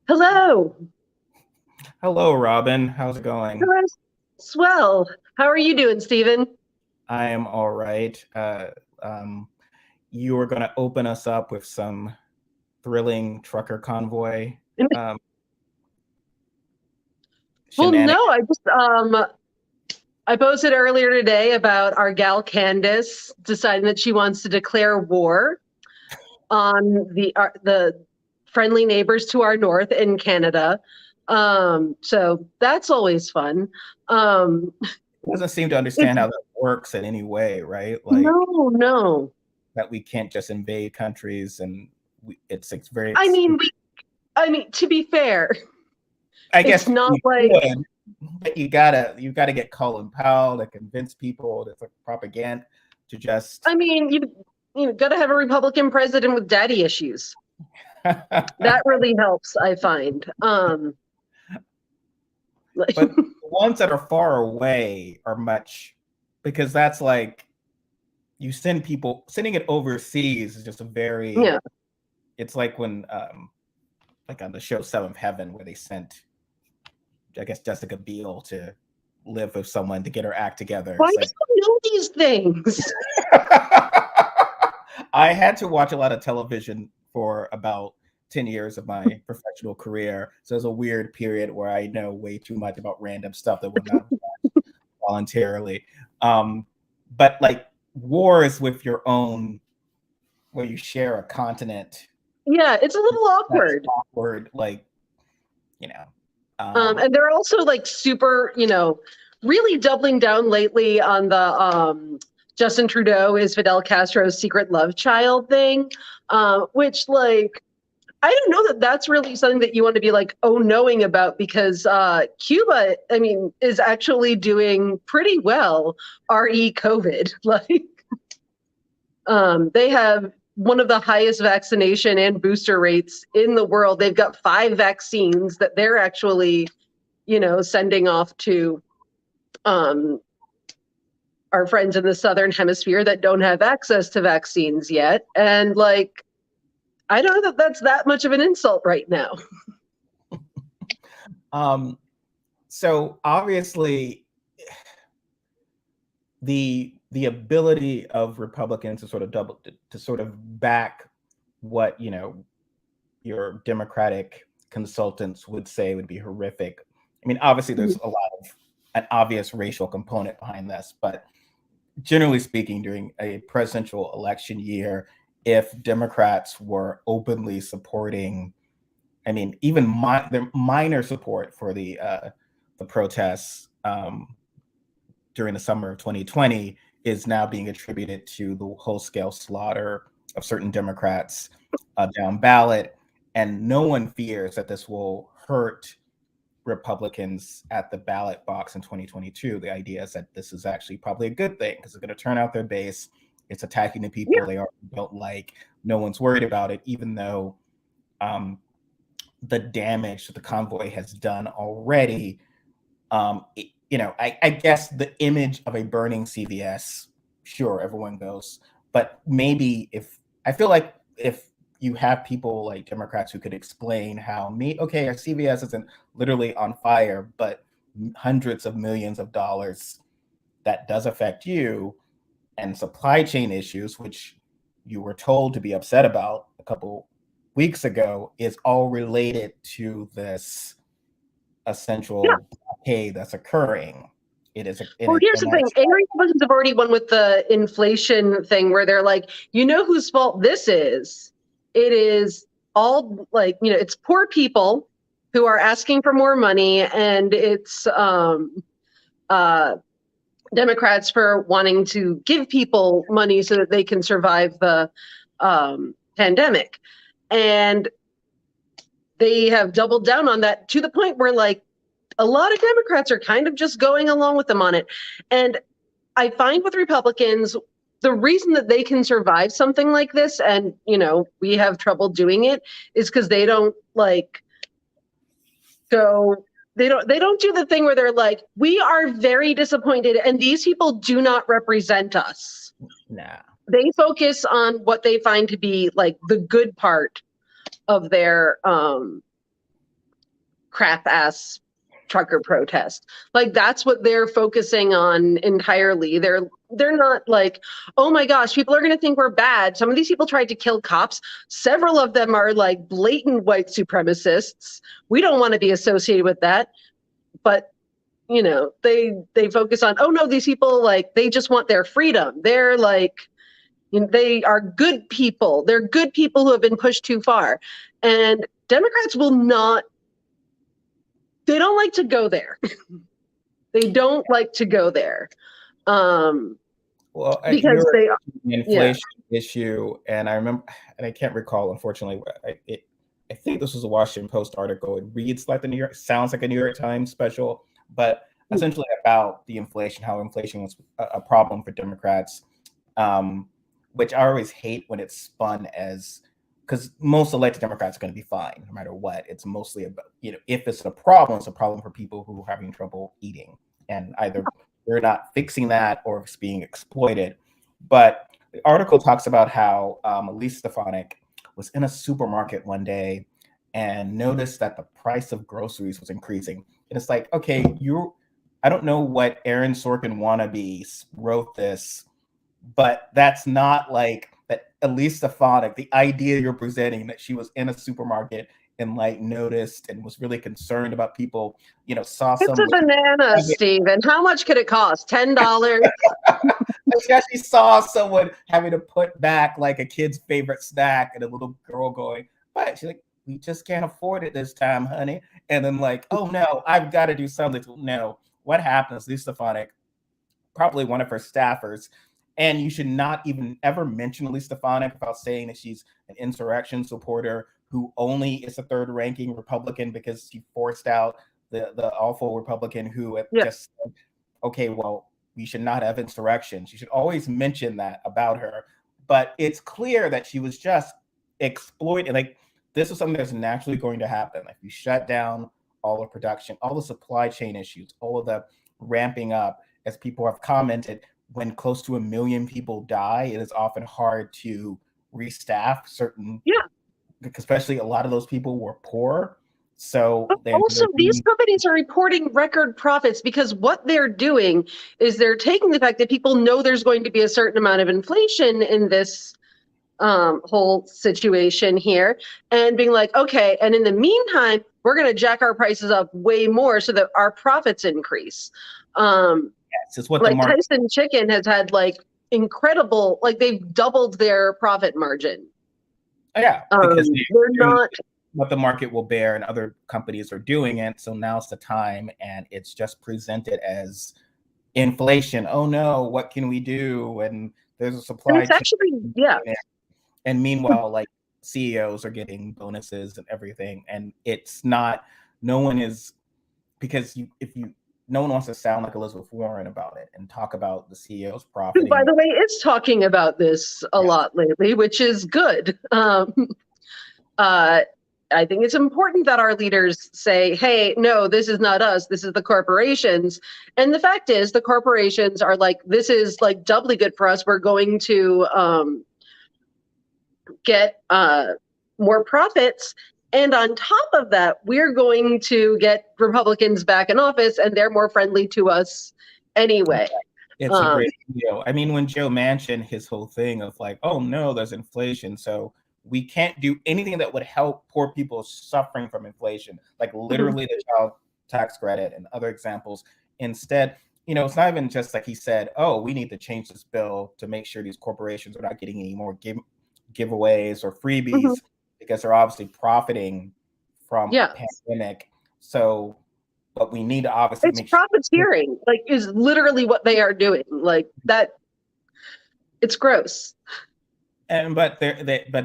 Hello. Hello, Robyn. How's it going? Hello. Swell. How are you doing, Stephen? I am all right. Um, you were going to open us up with some thrilling trucker convoy um, Well, no, shenanigans. I posted earlier today about our gal Candace deciding that she wants to declare war on the friendly neighbors to our north in Canada. So that's always fun. Um, Doesn't seem to it's understand how that works in any way, right? Like no, no. that we can't just invade countries, and it's very. I mean, to be fair, I it's guess not you like could, but you gotta get Colin Powell to convince people that's like propaganda to just. you got to have a Republican president with daddy issues. That really helps, I find. Like, But the ones that are far away are much because that's like you sending it overseas is just a very yeah. it's like when like on the show Seventh Heaven where they sent I guess Jessica Biel to live with someone to get her act together. Why It's do like you know these things? I had to watch a lot of television for about 10 years of my professional career. So there's a weird period where I know way too much about random stuff that would not have watched voluntarily. Um, but like wars with your own, where you share a continent, Yeah, it's a little that's awkward. awkward. Like, you know, um, And they're also like super, really doubling down lately on the Justin Trudeau is Fidel Castro's secret love child thing, which like I don't know that that's really something that you want to be like oh knowing about because Cuba, I mean, is actually doing pretty well. Re COVID, like they have one of the highest vaccination and booster rates in the world. They've got 5 vaccines that they're actually, sending off to um, our friends in the southern hemisphere that don't have access to vaccines yet. And like, I don't know that that's that much of an insult right now. um, so obviously the ability of Republicans to sort of to sort of back what your Democratic consultants would say would be horrific. I mean, obviously, there's a lot of an obvious racial component behind this, but generally speaking, during a presidential election year, if Democrats were openly supporting, I mean, even their minor support for the protests during the summer of 2020 is now being attributed to the whole scale slaughter of certain Democrats down ballot. And no one fears that this will hurt Republicans at the ballot box in 2022. The idea is that this is actually probably a good thing because it's going to turn out their base. It's attacking the people Yeah. they already don't like. No one's worried about it, even though um, the damage that the convoy has done already. I guess the image of a burning CVS, sure, everyone goes, but maybe if I feel like if you have people like Democrats who could explain how okay, our CVS isn't literally on fire, but hundreds of millions of dollars that does affect you and supply chain issues, which you were told to be upset about a couple weeks ago, is all related to this Yeah. essential blockade that's occurring. It is, Well, here's the and thing. that's Angry Republicans have already won with the inflation thing where they're like, you know whose fault this is? It is all like, it's poor people who are asking for more money, and it's uh, Democrats for wanting to give people money so that they can survive the pandemic. And they have doubled down on that to the point where, like, a lot of Democrats are kind of just going along with them on it. And I find with Republicans, the reason that they can survive something like this and, we have trouble doing it is because they don't like go they don't do the thing where they're like, we are very disappointed and these people do not represent us. nah. They focus on what they find to be like the good part of their crap ass trucker protest. Like that's what they're focusing on entirely. They're not like, oh my gosh, people are going to think we're bad. Some of these people tried to kill cops. Several of them are like blatant white supremacists. We don't want to be associated with that. But you know, they focus on, oh no, these people, like, they just want their freedom. They're like, you know, they are good people. They're good people who have been pushed too far. And Democrats will not, they don't like to go there. They don't like to go there. Well, Because they are, the inflation issue, and I remember, and I can't recall, unfortunately, I think this was a Washington Post article. It reads like sounds like a New York Times special, but essentially about the inflation, how inflation was a problem for Democrats, which I always hate when it's spun as, because most elected Democrats are going to be fine no matter what. It's mostly about, you know, if it's a problem for people who are having trouble eating, and either they're not fixing that or it's being exploited. But the article talks about how Elise Stefanik was in a supermarket one day and noticed that the price of groceries was increasing. And it's like, okay, I don't know what Aaron Sorkin wannabe wrote this, but that's not like that. Elise Stefanik, the idea you're presenting, that she was in a supermarket and like noticed and was really concerned about people, you know, saw it's a banana, Steven. How much could it cost? $10? She actually saw someone having to put back like a kid's favorite snack, and a little girl going, but she's like, we just can't afford it this time, honey. And then like, oh no, I've got to do something. No, what happens? Elise Stefanik, probably one of her staffers, and you should not even ever mention Elise Stefanik without saying that she's an insurrection supporter who only is a third ranking Republican because she forced out the awful Republican who just said, okay, well, we should not have insurrections. You should always mention that about her. But it's clear that she was just exploiting. Like, this is something that's naturally going to happen. Like, you shut down all the production, all the supply chain issues, all of the ramping up, as people have commented, when close to 1 million people die, it is often hard to restaff certain, especially a lot of those people were poor. So also, these companies are reporting record profits because what they're doing is they're taking the fact that people know there's going to be a certain amount of inflation in this whole situation here, and being like, okay, and in the meantime, we're going to jack our prices up way more so that our profits increase. Yes, it's what like Tyson Chicken has had like incredible, like they've doubled their profit margin. Yeah, because they're not what the market will bear, and other companies are doing it. So now's the time, and it's just presented as inflation. Oh no, what can we do? And there's a supply chain. Actually, and meanwhile, like, CEOs are getting bonuses and everything, and it's not. No one is, because no one wants to sound like Elizabeth Warren about it and talk about the CEOs profiting. Who, by the way, is talking about this a lot lately, which is good. I think it's important that our leaders say, hey, no, this is not us. This is the corporations. And the fact is, the corporations are like, this is like doubly good for us. We're going to get more profits. And on top of that, we're going to get Republicans back in office, and they're more friendly to us anyway. It's a great deal. I mean, when Joe Manchin, his whole thing of like, oh no, there's inflation, so we can't do anything that would help poor people suffering from inflation, like literally the child tax credit and other examples. Instead, you know, it's not even just like he said, oh, we need to change this bill to make sure these corporations are not getting any more giveaways or freebies because they're obviously profiting from the pandemic. So, but we need to obviously make profiteering, like, is literally what they are doing. Like that, it's gross. And but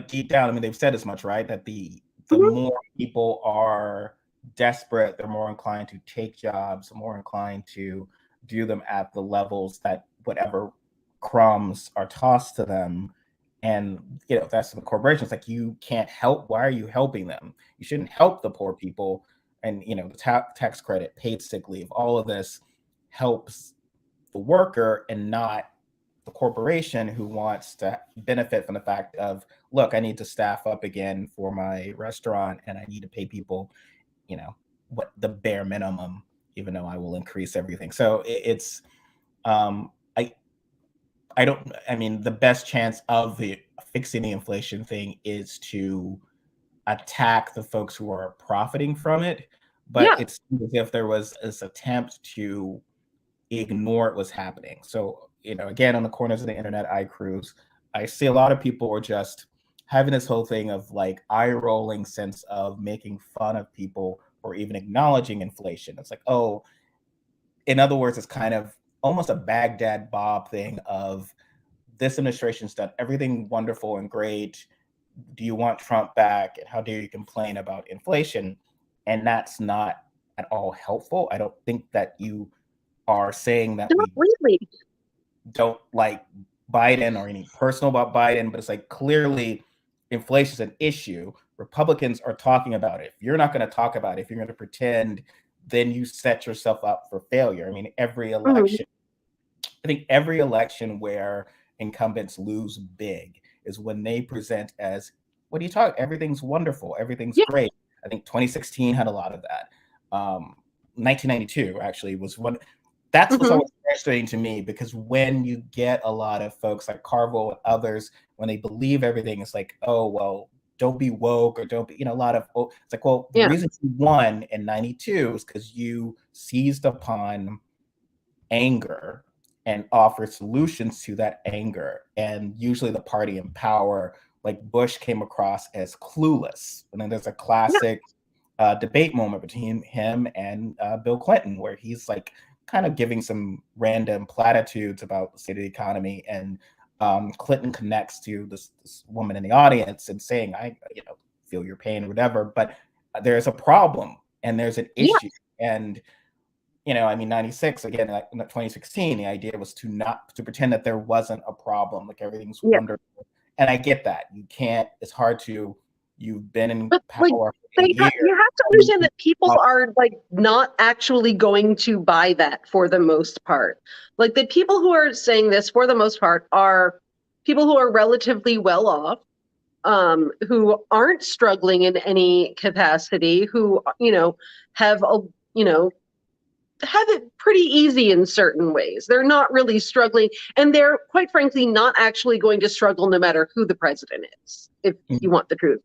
deep down, I mean, they've said as much, right? That the more people are desperate, they're more inclined to take jobs, more inclined to do them at the levels that whatever crumbs are tossed to them. And, you know, that's the corporations. Like, you can't help. Why are you helping them? You shouldn't help the poor people. And, you know, the tax credit, paid sick leave, all of this helps the worker and not the corporation who wants to benefit from the fact of, look, I need to staff up again for my restaurant and I need to pay people, you know, what the bare minimum, even though I will increase everything. So it's I mean, the best chance of fixing the inflation thing is to attack the folks who are profiting from it. But Yeah. it's as if there was this attempt to ignore what was happening. So, again, on the corners of the internet, I cruise. I see a lot of people are just having this whole thing of like eye rolling sense of making fun of people or even acknowledging inflation. It's like, oh, in other words, it's kind of almost a Baghdad Bob thing of this administration's done everything wonderful and great. Do you want Trump back? And how dare you complain about inflation? And that's not at all helpful. I don't think that you are saying that Not we really. don't like Biden or anything personal about Biden, but it's like clearly inflation is an issue. Republicans are talking about it. If you're not going to talk about it, if you're going to pretend, then you set yourself up for failure. I mean, I think every election where incumbents lose big is when they present as, what do you talk? Everything's wonderful. Everything's great. I think 2016 had a lot of that. 1992 actually was one. That's what's always frustrating to me, because when you get a lot of folks like Carville and others, when they believe everything, it's like, oh, well, don't be woke, or don't be, a lot of, it's like, well, the reason you won in 92 is because you seized upon anger and offer solutions to that anger. And usually the party in power, like Bush, came across as clueless. And then there's a classic debate moment between him and Bill Clinton, where he's like kind of giving some random platitudes about the state of the economy. And Clinton connects to this woman in the audience and saying, I feel your pain or whatever, but there's a problem and there's an issue. And I mean, 96, again, like 2016, the idea was to pretend that there wasn't a problem, like everything's wonderful. And I get that. You can't, it's hard to, you've been in power for 8 years. You have to understand that people are like not actually going to buy that for the most part. Like the people who are saying this for the most part are people who are relatively well off, who aren't struggling in any capacity, who, have a, have it pretty easy in certain ways. They're not really struggling, and they're quite frankly not actually going to struggle no matter who the president is, if you want the truth.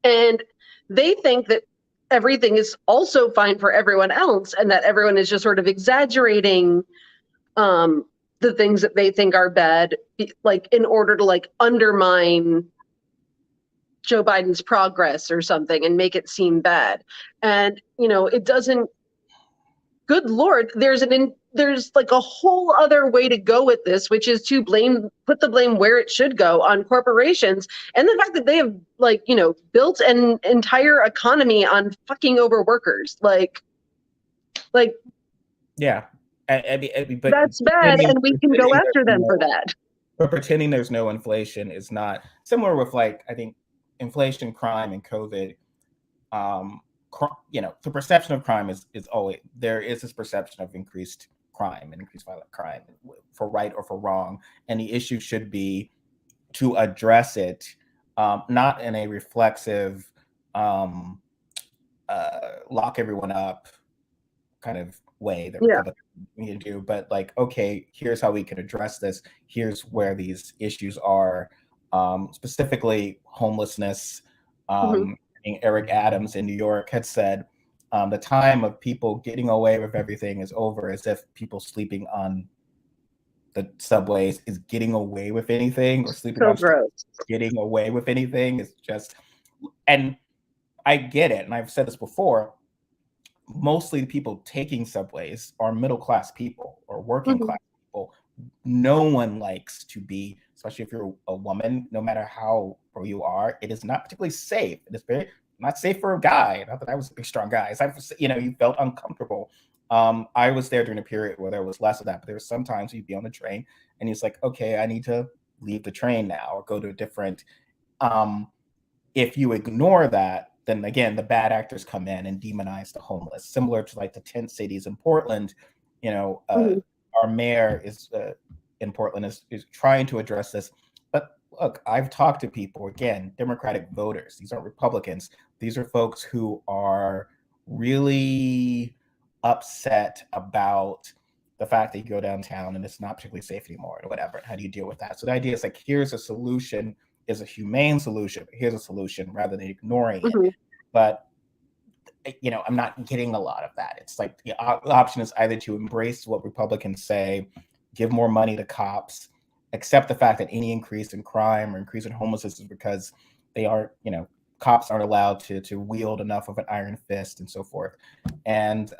And they think that everything is also fine for everyone else, and that everyone is just sort of exaggerating the things that they think are bad, like in order to like undermine Joe Biden's progress or something and make it seem bad. And, it doesn't, good Lord, there's like a whole other way to go with this, which is to put the blame where it should go, on corporations. And the fact that they have built an entire economy on fucking over workers. Like, yeah. I mean, but that's bad, and we can go after them for that. But pretending there's no inflation is not similar with, like, I think inflation, crime, and COVID. The perception of crime is always, there is this perception of increased crime and increased violent crime, for right or for wrong. And the issue should be to address it, not in a reflexive, lock everyone up kind of way that Republicans need to do, but like, okay, here's how we can address this. Here's where these issues are, specifically homelessness. Eric Adams in New York had said, the time of people getting away with everything is over, as if people sleeping on the subways is getting away with anything, or sleeping on getting away with anything. Is just, and I get it, and I've said this before, mostly the people taking subways are middle-class people or working class people. No one likes to be, especially if you're a woman, no matter how poor you are, it is not particularly safe. It is very not safe for a guy. Not that I was a big, strong guy. You felt uncomfortable. I was there during a period where there was less of that, but there were sometimes you'd be on the train and it's like, okay, I need to leave the train now or go to a different. If you ignore that, then again, the bad actors come in and demonize the homeless, similar to like the tent cities in Portland. Our mayor is in Portland is trying to address this, but look, I've talked to people, again, Democratic voters. These aren't Republicans. These are folks who are really upset about the fact that you go downtown and it's not particularly safe anymore or whatever. How do you deal with that? So the idea is like, here's a solution, is a humane solution. Here's a solution rather than ignoring it. Mhm. But I'm not getting a lot of that. It's like the option is either to embrace what Republicans say, give more money to cops, accept the fact that any increase in crime or increase in homelessness is because they aren't, cops aren't allowed to wield enough of an iron fist and so forth. And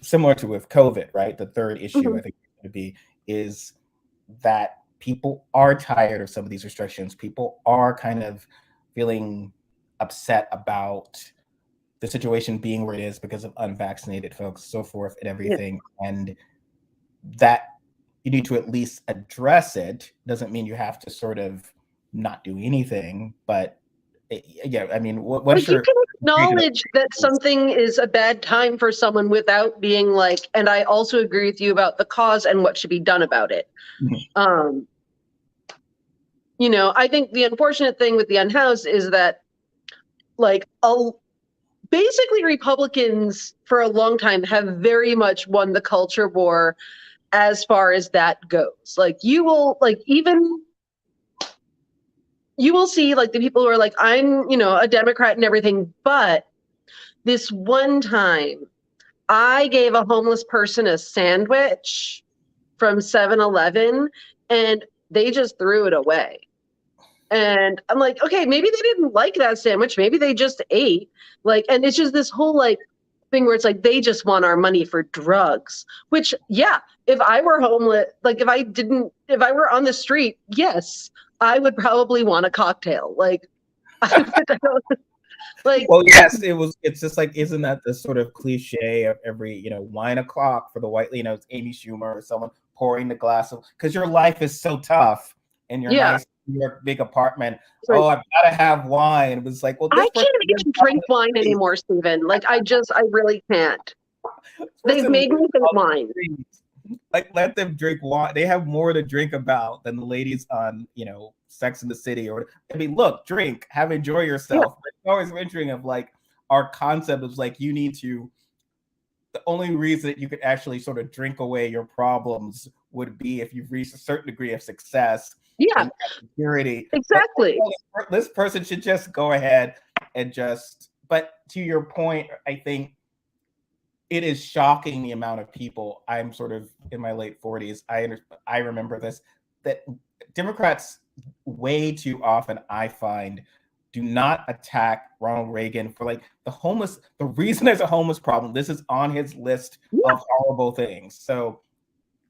similar to with COVID, right? The third issue I think is going to be is that people are tired of some of these restrictions. People are kind of feeling upset about the situation being where it is because of unvaccinated folks, so forth, and everything. Yeah. And that you need to at least address it. Doesn't mean you have to sort of not do anything, but yeah, I mean, what's your... You can acknowledge that something is a bad time for someone without being like, and I also agree with you about the cause and what should be done about it. Mm-hmm. I think the unfortunate thing with the unhoused is that, like, basically Republicans for a long time have very much won the culture war as far as that goes. Like, you will see like the people who are like, I'm, a Democrat and everything, but this one time I gave a homeless person a sandwich from 7-Eleven and they just threw it away. And I'm like, okay, maybe they didn't like that sandwich. Maybe they just ate. Like, and it's just this whole like thing where it's like, they just want our money for drugs, which, yeah, if I were homeless, like if I were on the street, yes, I would probably want a cocktail. Like, well, yes, it's just like, isn't that the sort of cliche of every, wine o'clock for the white, it's Amy Schumer or someone pouring the glass of, because your life is so tough in your nice New York big apartment. Right. Oh, I've got to have wine. It was like, well, I can't even drink wine anymore, Stephen. Like, I really can't. They've made me drink wine. Like, let them drink wine. They have more to drink about than the ladies on, Sex in the City. Or, I mean, look, drink, enjoy yourself. Yeah. It's always interesting of like, our concept is like, you need to, the only reason that you could actually sort of drink away your problems would be if you've reached a certain degree of success. Yeah. And security. Exactly. But this person should just go ahead and but to your point, I think it is shocking the amount of people. I'm sort of in my late 40s. I remember this, that Democrats way too often, I find, do not attack Ronald Reagan for like the homeless. The reason there's a homeless problem, this is on his list of horrible things. So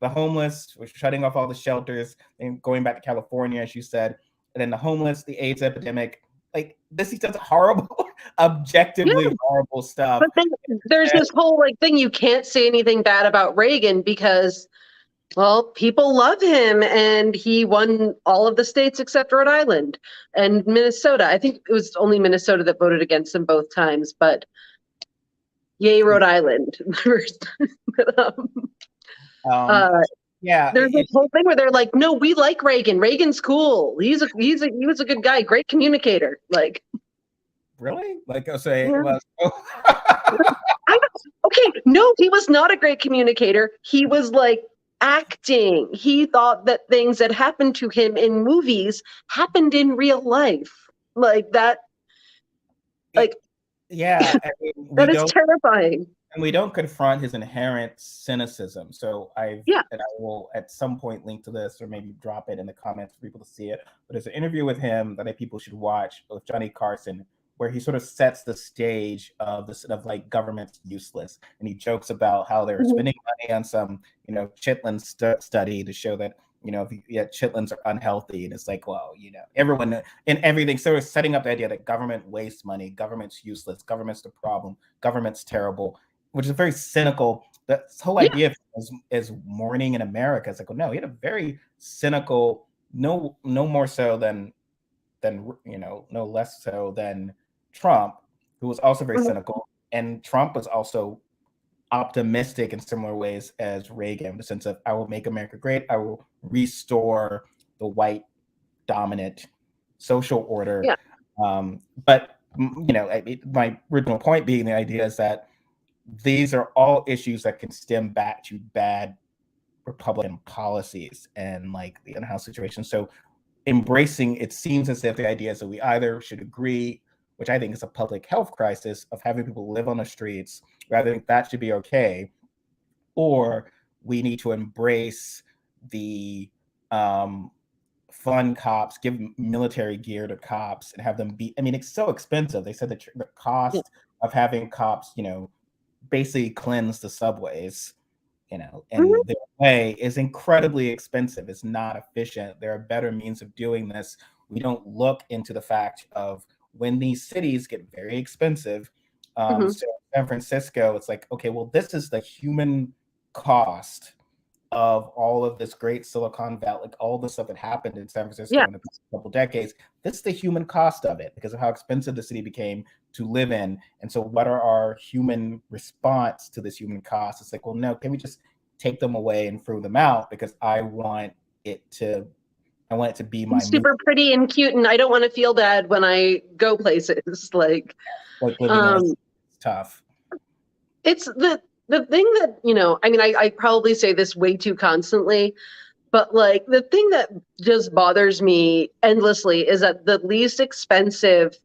the homeless, we're shutting off all the shelters and going back to California, as you said, and then the homeless, the AIDS epidemic, like this, he does horrible, objectively horrible stuff. But then there's this whole like thing, you can't say anything bad about Reagan because, well, people love him and he won all of the states except Rhode Island and Minnesota. I think it was only Minnesota that voted against him both times, but yay, Rhode Island. Yeah, there's this whole thing where they're like, no, we like Reagan. Reagan's cool. He was a good guy, great communicator. Like, really? Like, I'll say, okay, no, he was not a great communicator. He was like acting. He thought that things that happened to him in movies happened in real life. Like that. Like, yeah, I mean, that is terrifying. And we don't confront his inherent cynicism. So and I will at some point link to this or maybe drop it in the comments for people to see it. But there's an interview with him that I think people should watch with Johnny Carson, where he sort of sets the stage of this of like government's useless. And he jokes about how they're spending money on some, chitlin study to show that, chitlins are unhealthy. And it's like, well, everyone and everything sort of setting up the idea that government wastes money, government's useless, government's the problem, government's terrible, which is very cynical. That whole idea is mourning in America. It's like, well, no, he had a very cynical, no more so than no less so than Trump, who was also very cynical. And Trump was also optimistic in similar ways as Reagan, in the sense of, I will make America great. I will restore the white dominant social order. Yeah. But my original point being the idea is that these are all issues that can stem back to bad Republican policies and like the in-house situation. So embracing, it seems as if the idea is that we either should agree, which I think is a public health crisis, of having people live on the streets, rather think that should be okay, or we need to embrace the fund cops, give military gear to cops and have them be, I mean, it's so expensive. They said that the cost of having cops, basically cleanse the subways, and their way is incredibly expensive. It's not efficient. There are better means of doing this. We don't look into the fact of when these cities get very expensive. So San Francisco, it's like, okay, well, this is the human cost of all of this great Silicon Valley, like all the stuff that happened in San Francisco in the past couple decades. This is the human cost of it because of how expensive the city became to live in. And so what are our human response to this human cost? It's like, well, no, can we just take them away and throw them out? Because I want it to be my super pretty and cute, and I don't want to feel bad when I go places. Like living in it's tough. It's the thing that, I mean, I probably say this way too constantly, but like the thing that just bothers me endlessly is that the least expensive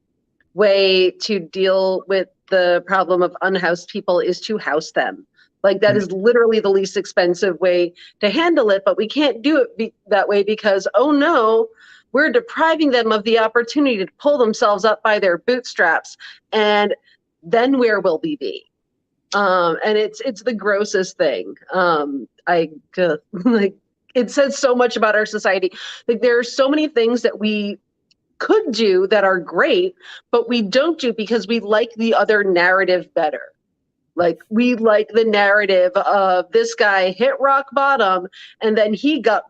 way to deal with the problem of unhoused people is to house them. Like that is literally the least expensive way to handle it, but we can't do it that way because, oh no, we're depriving them of the opportunity to pull themselves up by their bootstraps. And then where will we be? And it's the grossest thing. Like it says so much about our society. Like there are so many things that we could do that are great, but we don't do because we like the other narrative better. Like we like the narrative of this guy hit rock bottom and then he got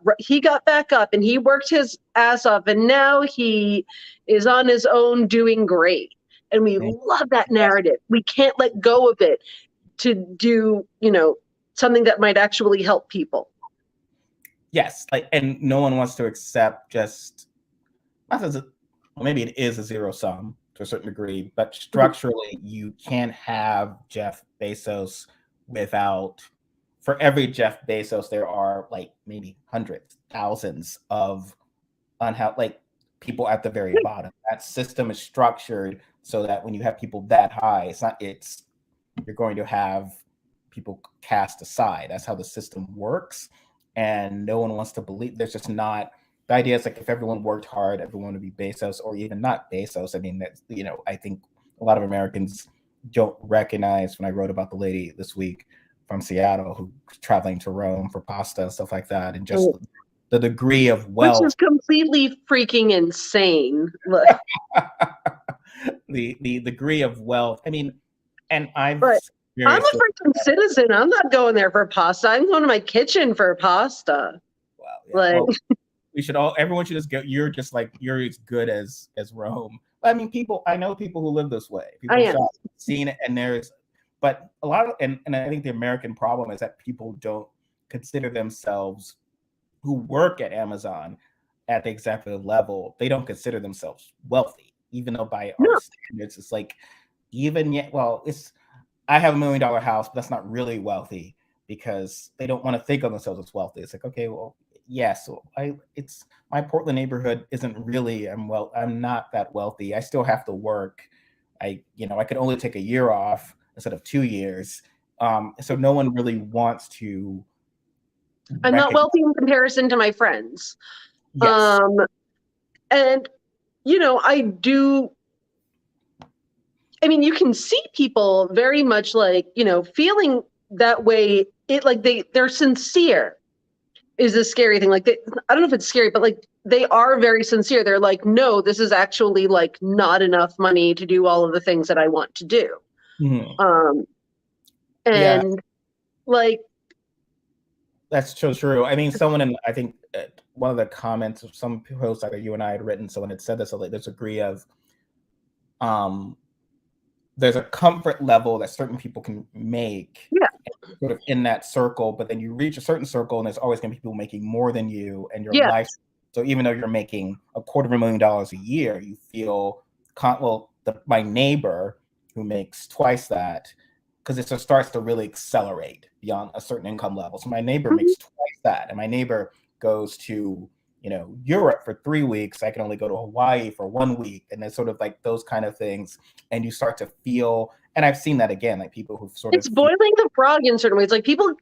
back up and he worked his ass off and now he is on his own doing great. And we love that narrative. We can't let go of it to do, something that might actually help people. Yes, and no one wants to accept just, maybe it is a zero sum to a certain degree, but structurally, you can't have Jeff Bezos without, for every Jeff Bezos, there are like maybe hundreds, thousands of people at the very bottom. That system is structured so that when you have people that high, you're going to have people cast aside. That's how the system works. And no one wants to believe, there's just not, the idea is like if everyone worked hard, everyone would be Bezos, or even not Bezos. I mean, that's, I think a lot of Americans don't recognize, when I wrote about the lady this week from Seattle who's traveling to Rome for pasta and stuff like that, and just the degree of wealth. Which is completely freaking insane. The degree of wealth. I mean, and I'm a freaking citizen. I'm not going there for pasta. I'm going to my kitchen for pasta. Wow. Yeah. Everyone should just go. You're as good as Rome. I mean, I know people who live this way. People have seen it, and but a lot of, and I think the American problem is that people don't consider themselves, who work at Amazon at the executive level, they don't consider themselves wealthy, even though by our standards, it's like, I have $1 million house, but that's not really wealthy because they don't want to think of themselves as wealthy. It's like, okay, well, so my Portland neighborhood isn't really, I'm not that wealthy. I still have to work. I could only take a year off instead of 2 years. So no one really wants to. I'm not wealthy in comparison to my friends. Yes. And, I do. I mean, you can see people very much feeling that way. They're sincere is a scary thing. I don't know if it's scary, but they are very sincere. They're like, no, this is actually not enough money to do all of the things that I want to do. Mm-hmm. That's so true. I mean, I think one of the comments of some posts that you and I had written, someone had said this, there's a degree of, there's a comfort level that certain people can make sort of in that circle, but then you reach a certain circle and there's always going to be people making more than you, and your life So even though you're making $250,000 a year, you feel, my neighbor who makes twice that, because it just starts to really accelerate beyond a certain income level. So my neighbor makes twice that, and my neighbor goes to, Europe for 3 weeks. I can only go to Hawaii for 1 week. And it's sort of like those kind of things. And you start to feel, and I've seen that again, like people who've sort it's boiling the frog in certain ways. Like people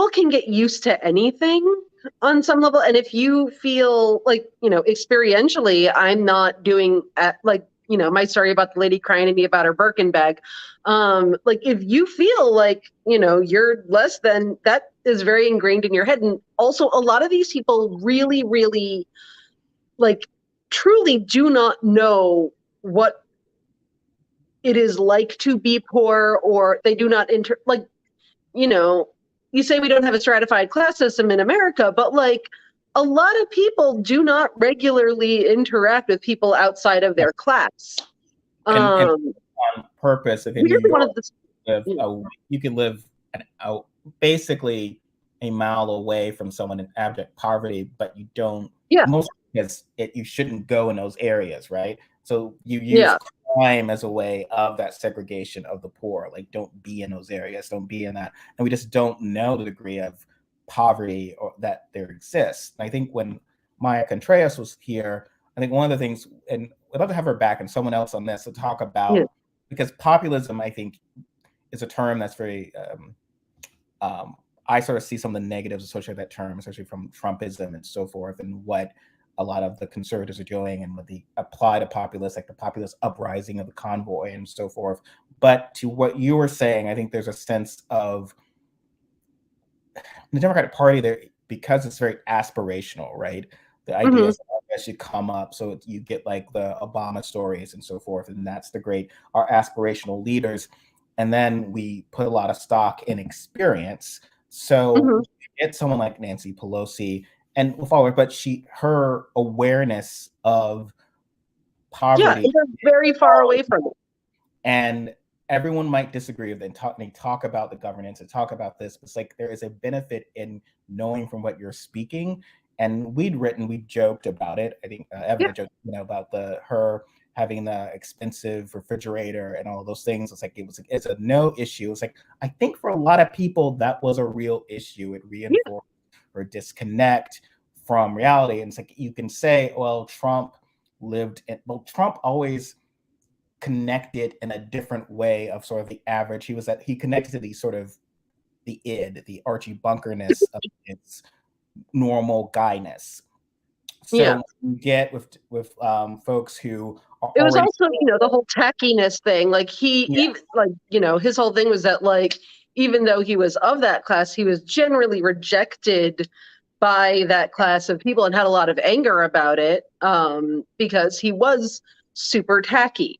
can get used to anything on some level. And if you feel like, experientially, I'm not doing my story about the lady crying to me about her Birkin bag. Like if you feel like, you're less than, that is very ingrained in your head. And also a lot of these people really, really truly do not know what it is like to be poor, or they do not you say we don't have a stratified class system in America, but a lot of people do not regularly interact with people outside of their class. and on purpose. If in New York, you can live basically a mile away from someone in abject poverty, but you don't. Yeah. Most because you shouldn't go in those areas, right? So you use crime as a way of that segregation of the poor. Like, don't be in those areas, don't be in that, and we just don't know the degree of poverty or that there exists. And I think when Maya Contreras was here, I think one of the things, and I'd love to have her back and someone else on this to talk about, because populism, I think, is a term that's very, I sort of see some of the negatives associated with that term, especially from Trumpism and so forth, and what a lot of the conservatives are doing, and what they apply to populists, like the populist uprising of the convoy and so forth. But to what you were saying, I think there's a sense of the Democratic Party there, because it's very aspirational, right? The ideas that should come up, so you get like the Obama stories and so forth, and that's our aspirational leaders. And then we put a lot of stock in experience. So you get someone like Nancy Pelosi, and we'll follow her, but her awareness of poverty is very far away from it. And everyone might disagree with it, and they talk about the governance and talk about this, but it's like there is a benefit in knowing from what you're speaking. And we joked about it. I think Evan joked, about her having the expensive refrigerator and all those things. It's like it's a no issue. It's like, I think for a lot of people that was a real issue. It reinforced or disconnect from reality. And it's like, you can say, well, Trump always connected in a different way of sort of the average. He connected to the sort of the Archie Bunkerness of its normal guyness. So you get with folks who are it was also, the whole tackiness thing. Like his whole thing was that even though he was of that class, he was generally rejected by that class of people and had a lot of anger about it, because he was super tacky.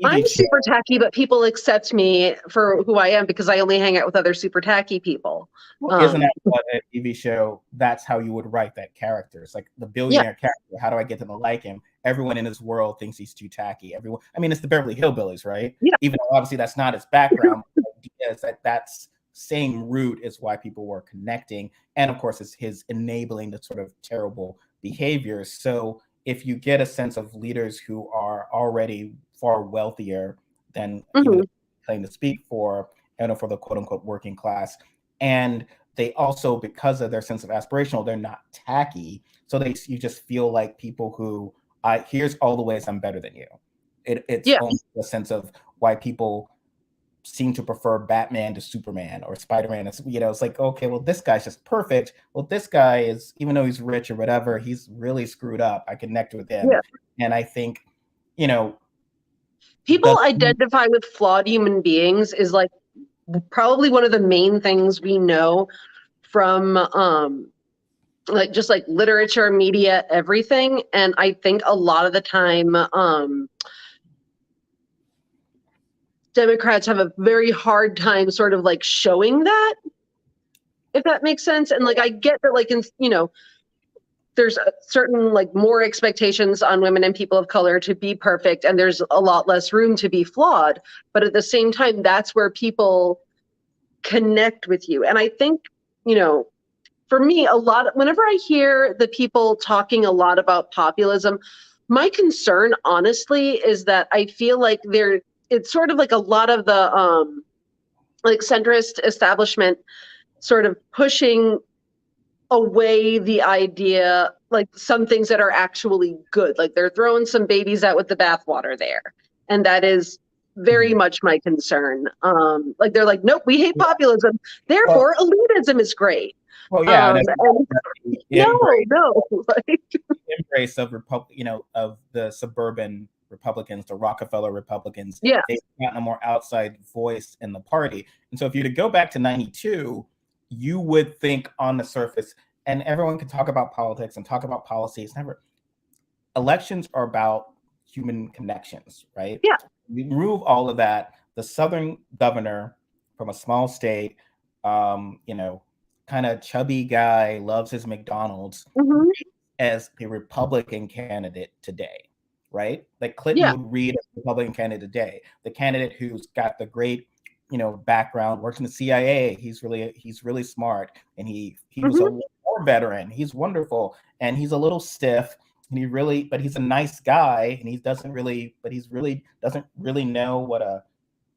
I'm super tacky, but people accept me for who I am because I only hang out with other super tacky people. Well, isn't that what a TV show, that's how you would write that character? It's like the billionaire character. How do I get them to like him? Everyone in his world thinks he's too tacky. It's the Beverly Hillbillies, right? Yeah. Even though obviously that's not his background, the idea is that's same root is why people were connecting. And of course, it's his enabling the sort of terrible behaviors. So if you get a sense of leaders who are already far wealthier than even claim to speak for, for the quote unquote working class, and they also, because of their sense of aspirational, they're not tacky. So you just feel like people who, here's all the ways I'm better than you. It's only a sense of why people seem to prefer Batman to Superman or Spider-Man. It's like, okay, well, this guy's just perfect. Well, this guy is, even though he's rich or whatever, he's really screwed up. I connect with him. Yeah. And I think, people identify with flawed human beings is probably one of the main things we know from just literature, media, everything. And I think a lot of the time Democrats have a very hard time sort of showing that, if that makes sense. And I get that there's a certain more expectations on women and people of color to be perfect, and there's a lot less room to be flawed. But at the same time, that's where people connect with you. And I think, for me, whenever I hear the people talking a lot about populism, my concern, honestly, is that I feel like it's sort of like a lot of the like centrist establishment sort of pushing away the idea, like some things that are actually good. Like they're throwing some babies out with the bathwater there. And that is very much my concern. Like they're like, nope, we hate populism. Therefore, elitism is great. Well, yeah, and no, like, embrace of of the suburban Republicans, the Rockefeller Republicans. yeah, They've gotten a more outside voice in the party. And so if you were to go back to 92, you would think on the surface, and everyone can talk about politics and talk about policy. It's never, elections are about human connections, right? Yeah. You remove all of that. The Southern governor from a small state, kind of chubby guy, loves his McDonald's, as a Republican candidate today, right? Like Clinton would read as a Republican candidate today. The candidate who's got the great, background, works in the CIA. He's really smart, and he was a war veteran. He's wonderful, and he's a little stiff, and but he's a nice guy, and he doesn't really know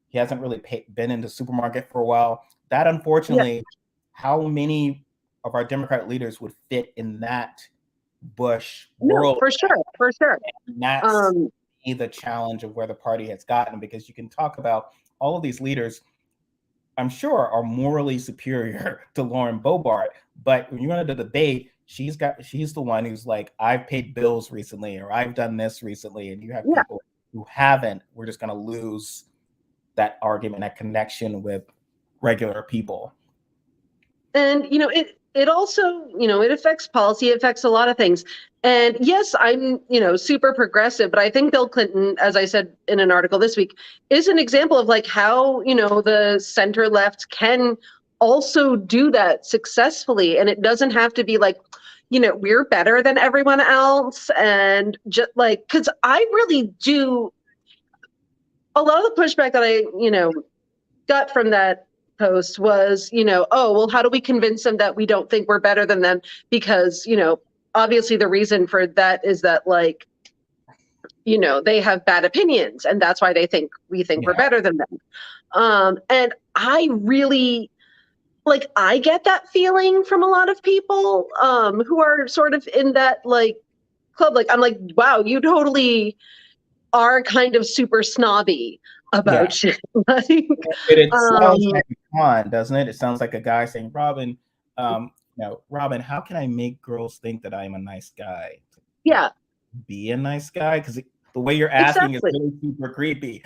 he hasn't really been in the supermarket for a while. That, unfortunately, how many of our Democratic leaders would fit in that Bush world? For sure. And that's the challenge of where the party has gotten, because you can talk about all of these leaders, I'm sure, are morally superior to Lauren Boebert, but when you run into the debate, she's the one who's like, I've paid bills recently, or I've done this recently, and you have people who haven't. We're just going to lose that argument, that connection with regular people. And it also, it affects policy, it affects a lot of things. And yes, I'm, super progressive, but I think Bill Clinton, as I said in an article this week, is an example of like how, the center left can also do that successfully. And it doesn't have to be like, we're better than everyone else. And just like, because I really do, a lot of the pushback that I, got from that post was, oh, well, how do we convince them that we don't think we're better than them? Because, obviously the reason for that is that, like, they have bad opinions, and that's why we think we're better than them. And I really, like, I get that feeling from a lot of people who are sort of in that, like, club. Like, I'm like, wow, you totally are kind of super snobby about shit. Like, it sounds like a con, doesn't it? It sounds like a guy saying, Robyn, Robyn, how can I make girls think that I'm a nice guy? Yeah. Be a nice guy? Because the way you're asking is really super creepy.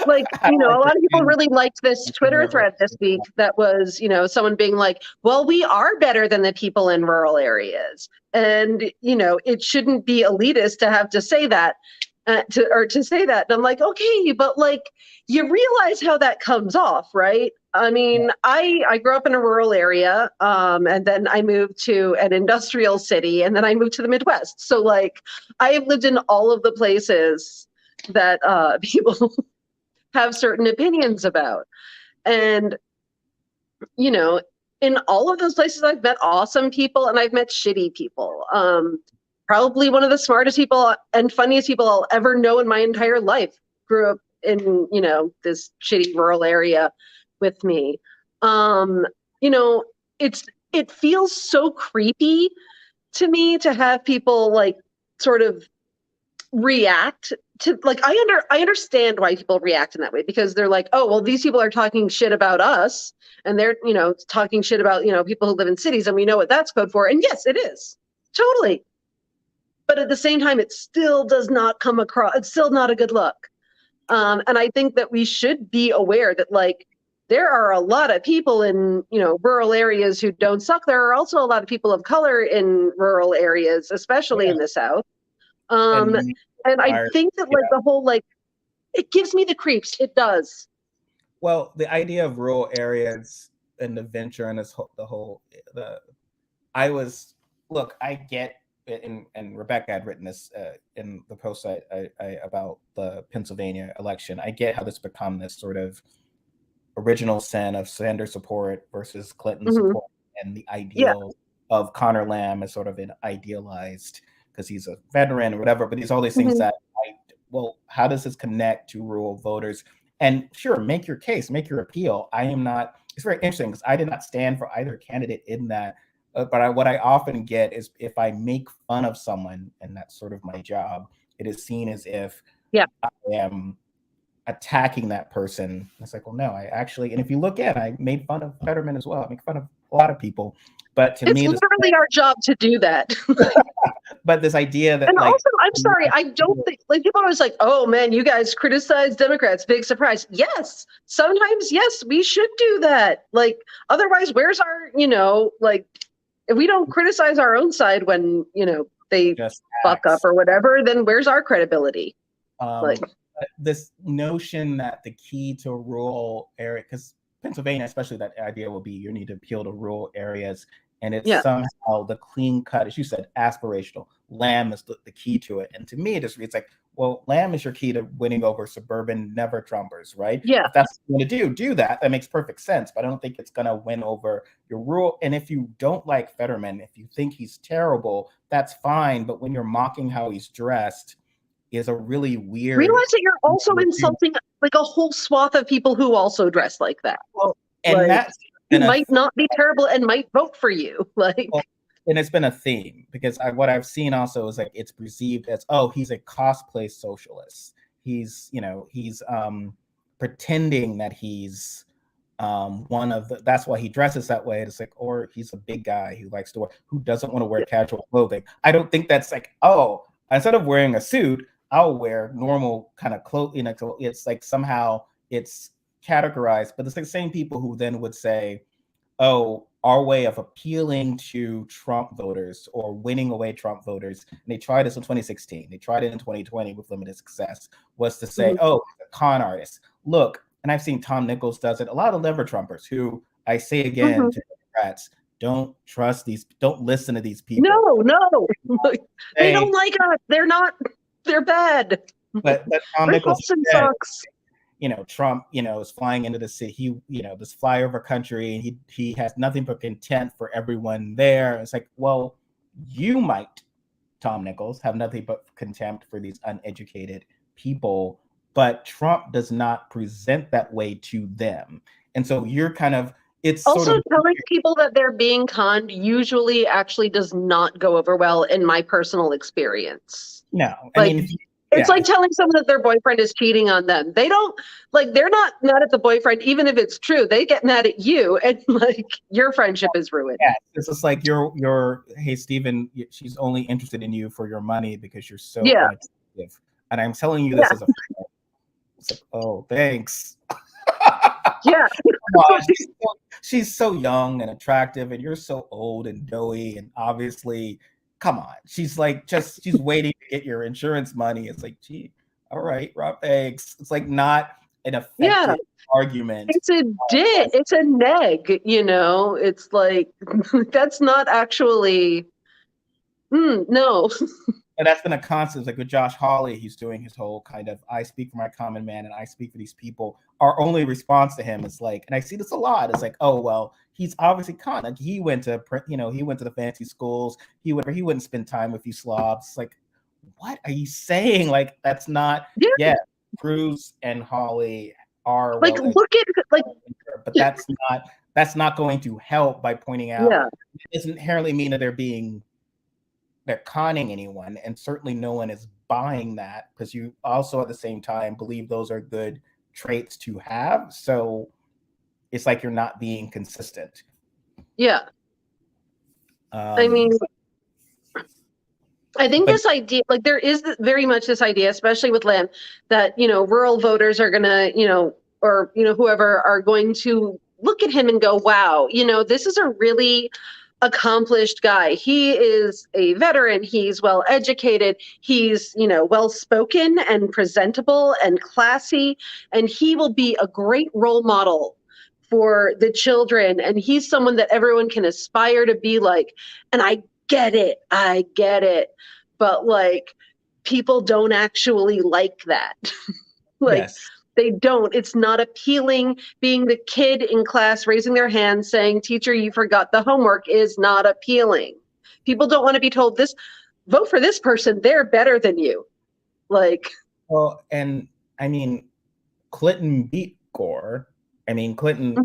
Like, a lot of people really liked this Twitter thread this week that was, someone being like, well, we are better than the people in rural areas. And, it shouldn't be elitist to have to say that. To say that. And I'm like, okay, but like, you realize how that comes off, right? I mean, I grew up in a rural area, and then I moved to an industrial city, and then I moved to the Midwest. So like, I have lived in all of the places that people have certain opinions about. And, in all of those places, I've met awesome people and I've met shitty people. Probably one of the smartest people and funniest people I'll ever know in my entire life grew up in, this shitty rural area with me. It feels so creepy to me to have people like sort of react to, like, I understand why people react in that way, because they're like, oh, well, these people are talking shit about us, and they're, talking shit about, people who live in cities, and we know what that's code for. And yes, it is. Totally. But at the same time, it still does not come across, it's still not a good look. And I think that we should be aware that, like, there are a lot of people in, rural areas who don't suck. There are also a lot of people of color in rural areas, especially in the South. And I think that, like, the whole, like, it gives me the creeps. It does. Well, the idea of rural areas and the venture and I get it, and Rebecca had written this in the post I about the Pennsylvania election. I get how this become this sort of original sin of Sanders support versus Clinton support, and the ideal of Connor Lamb is sort of an idealized because he's a veteran or whatever, but he's all these things that well, how does this connect to rural voters? And sure, make your case, make your appeal. I am not, it's very interesting because I did not stand for either candidate in that. But what I often get is if I make fun of someone, and that's sort of my job, it is seen as if I am attacking that person. It's like, well, no, I actually, and if you look at it, I made fun of Fetterman as well. I make fun of a lot of people. But to me, it's literally our job to do that. But this idea that, and like, also, I'm sorry, I don't think, like, people are always like, oh man, you guys criticize Democrats, big surprise. Yes, sometimes, yes, we should do that. Like, otherwise, where's our, like, if we don't criticize our own side when, they just fuck up or whatever, then where's our credibility? This notion that the key to rural area, because Pennsylvania, especially, that idea will be you need to appeal to rural areas. And it's somehow the clean cut, as you said, aspirational. Lamb is the key to it. And to me, it just reads like, well, Lamb is your key to winning over suburban never Trumpers, right? Yeah. If that's what you want to do that. That makes perfect sense. But I don't think it's going to win over your rural. And if you don't like Fetterman, if you think he's terrible, that's fine. But when you're mocking how he's dressed, is a really weird. Realize that you're also insulting like a whole swath of people who also dress like that. Well, and that's might not be terrible and might vote for you. Like, and it's been a theme because what I've seen also is like it's perceived as, oh, he's a cosplay socialist. He's pretending that he's one of the, that's why he dresses that way. It's like, or he's a big guy who likes to wear, who doesn't want to wear casual clothing. I don't think that's like, oh, instead of wearing a suit, I'll wear normal kind of clothing. It's like somehow it's categorized, but it's the same people who then would say, oh, our way of appealing to Trump voters or winning away Trump voters, and they tried this in 2016, they tried it in 2020 with limited success, was to say, oh, a con artist. Look, and I've seen Tom Nichols does it, a lot of lever Trumpers who, I say again to Democrats, don't trust these, don't listen to these people. No. They don't like us. They're bad. But Tom Nichols sucks. Trump, is flying into the city. He, this flyover country, and he has nothing but contempt for everyone there. It's like, well, you might, Tom Nichols, have nothing but contempt for these uneducated people, but Trump does not present that way to them. And so you're kind of, it's also sort of telling people that they're being conned usually actually does not go over well in my personal experience. No, I mean, it's like telling someone that their boyfriend is cheating on them. They don't they're not mad at the boyfriend, even if it's true. They get mad at you, and like your friendship is ruined. Yeah, it's just like hey, Stephen, she's only interested in you for your money because you're so unattractive. And I'm telling you this as a friend. It's like, oh, thanks. Yeah. She's so young and attractive, and you're so old and doughy, and obviously, come on. She's like, she's waiting to get your insurance money. It's like, gee, all right, Rob, thanks. It's like not an effective argument. It's a it's a neg, It's like, that's not actually, no. And that's been a constant. Like with Josh Hawley, he's doing his whole kind of, I speak for my common man and I speak for these people. Our only response to him is like, and I see this a lot, it's like, oh, well, he's obviously con. Like he went to, he went to the fancy schools. He wouldn't spend time with you slobs. It's like, what are you saying? Like, that's not, Cruz and Hawley are like, look at, like, but that's not going to help by pointing out, it doesn't inherently mean that they're conning anyone, and certainly no one is buying that, because you also at the same time believe those are good traits to have. So it's like you're not being consistent. I mean, I think this idea, like there is very much this idea, especially with Lamb, that rural voters are gonna or whoever are going to look at him and go, wow, this is a really accomplished guy. He is a veteran. He's well educated. He's, well spoken and presentable and classy. And he will be a great role model for the children. And he's someone that everyone can aspire to be like. And I get it. But like, people don't actually like that. They don't. It's not appealing. Being the kid in class raising their hand saying, "Teacher, you forgot the homework," is not appealing. People don't want to be told this, vote for this person, they're better than you. Like, well, and I mean, Clinton beat Gore. I mean, Clinton